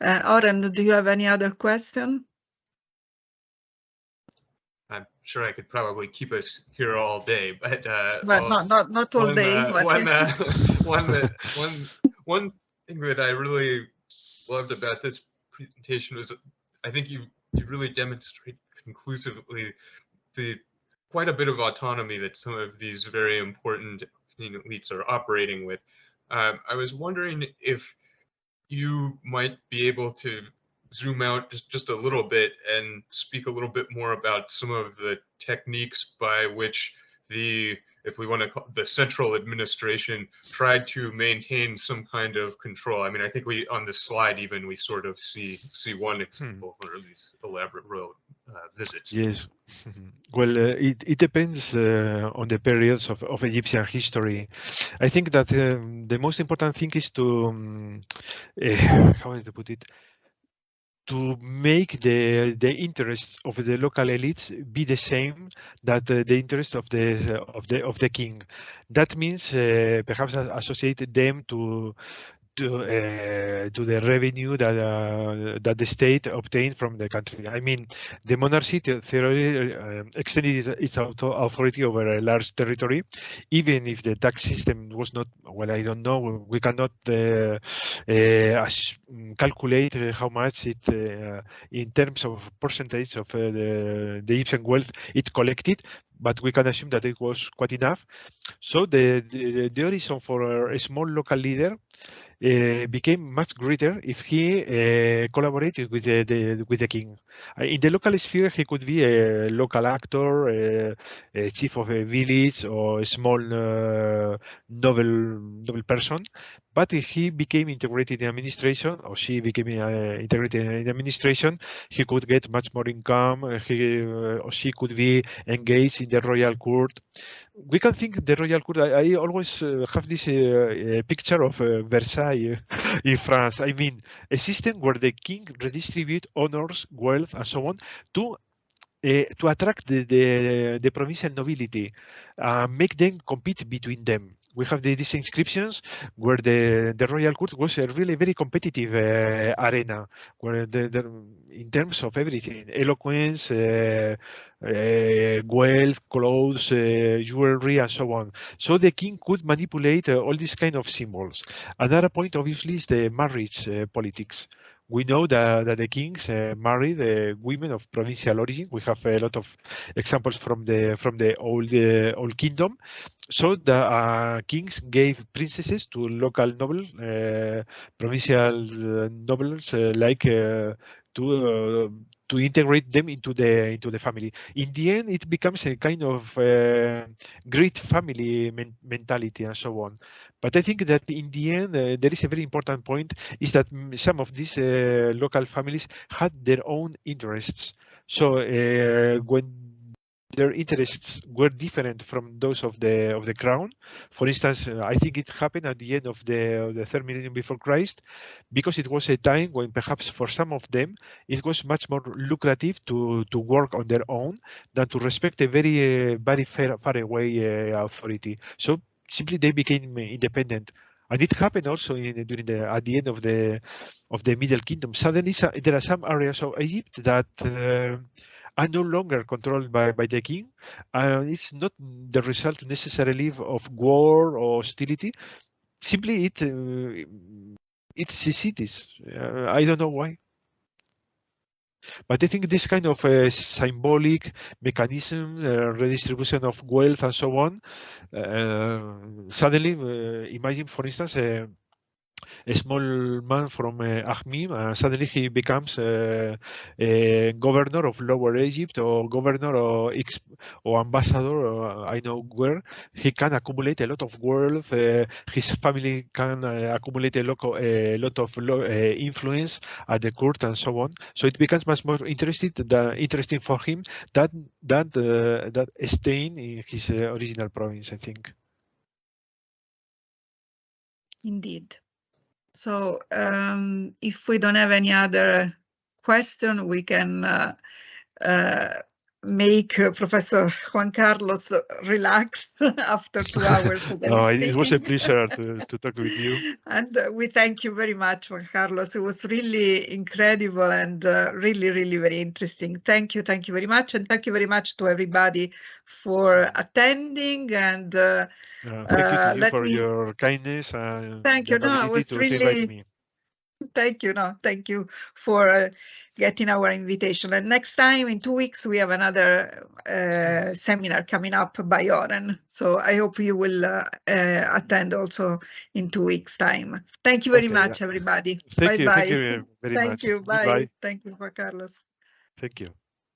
Oren, do you have any other question? I'm sure I could probably keep us here all day, but not all day. One thing that I really loved about this presentation was I think you really demonstrate conclusively quite a bit of autonomy that some of these very important elites are operating with. I was wondering if you might be able to zoom out just a little bit and speak a little bit more about some of the techniques by which if we want to call the central administration tried to maintain some kind of control. I mean, I think on this slide even we sort of see one example for these elaborate road visits. Yes. Well, it depends on the periods of Egyptian history. I think that the most important thing is to how to put it, to make the interests of the local elites be the same that the interests of the king. That means perhaps associate them to the revenue that the state obtained from the country. I mean, the monarchy theoretically extended its authority over a large territory, even if the tax system was not, well, I don't know, we cannot calculate how much it, in terms of percentage of the Egyptian wealth it collected, but we can assume that it was quite enough. So the horizon for a small local leader became much greater if he collaborated with the king. In the local sphere, he could be a local actor, a chief of a village, or a small noble person. But if he became integrated in administration, or she became integrated in administration, he could get much more income. He or she could be engaged in the royal court. We can think the royal court. I always have this picture of Versailles in France. I mean, a system where the king redistribute honors, wealth, and so on to attract the provincial nobility, make them compete between them. We have these inscriptions where the royal court was a really very competitive arena, where in terms of everything, eloquence, wealth, clothes, jewelry, and so on. So the king could manipulate all these kind of symbols. Another point, obviously, is the marriage politics, We know that the kings marry the women of provincial origin. We have a lot of examples from the old kingdom. So the kings gave princesses to local nobles, provincial nobles, to integrate them into the family. In the end, it becomes a kind of great family mentality and so on. But I think that in the end, there is a very important point, is that some of these local families had their own interests. So when their interests were different from those of the crown. For instance, I think it happened at the end of the third millennium before Christ, because it was a time when perhaps for some of them it was much more lucrative to work on their own than to respect a very far away authority. So simply they became independent. And it happened also at the end of the Middle Kingdom. Suddenly, there are some areas of Egypt that are no longer controlled by the king. It's not the result necessarily of war or hostility. Simply, it's cities. I don't know why. But I think this kind of symbolic mechanism, redistribution of wealth and so on, suddenly, imagine, for instance, a small man from Akhmim, suddenly he becomes a governor of Lower Egypt, or governor or ambassador, or I know where. He can accumulate a lot of wealth. His family can accumulate a lot of influence at the court and so on. So it becomes much more interesting for him that staying in his original province, I think. Indeed. So if we don't have any other question, we can make Professor Juan Carlos relax after 2 hours. It was a pleasure to talk with you. And we thank you very much, Juan Carlos. It was really incredible and really, really very interesting. Thank you very much. And thank you very much to everybody for attending. And thank you to you for your kindness and thank you. No, it was really. Thank you. No, thank you for getting our invitation. And next time, in 2 weeks, we have another seminar coming up by Oren. So I hope you will attend also in 2 weeks' time. Thank you very much, everybody. Bye-bye. Thank you very much. Thank you. Bye. Goodbye. Thank you, Juan Carlos. Thank you.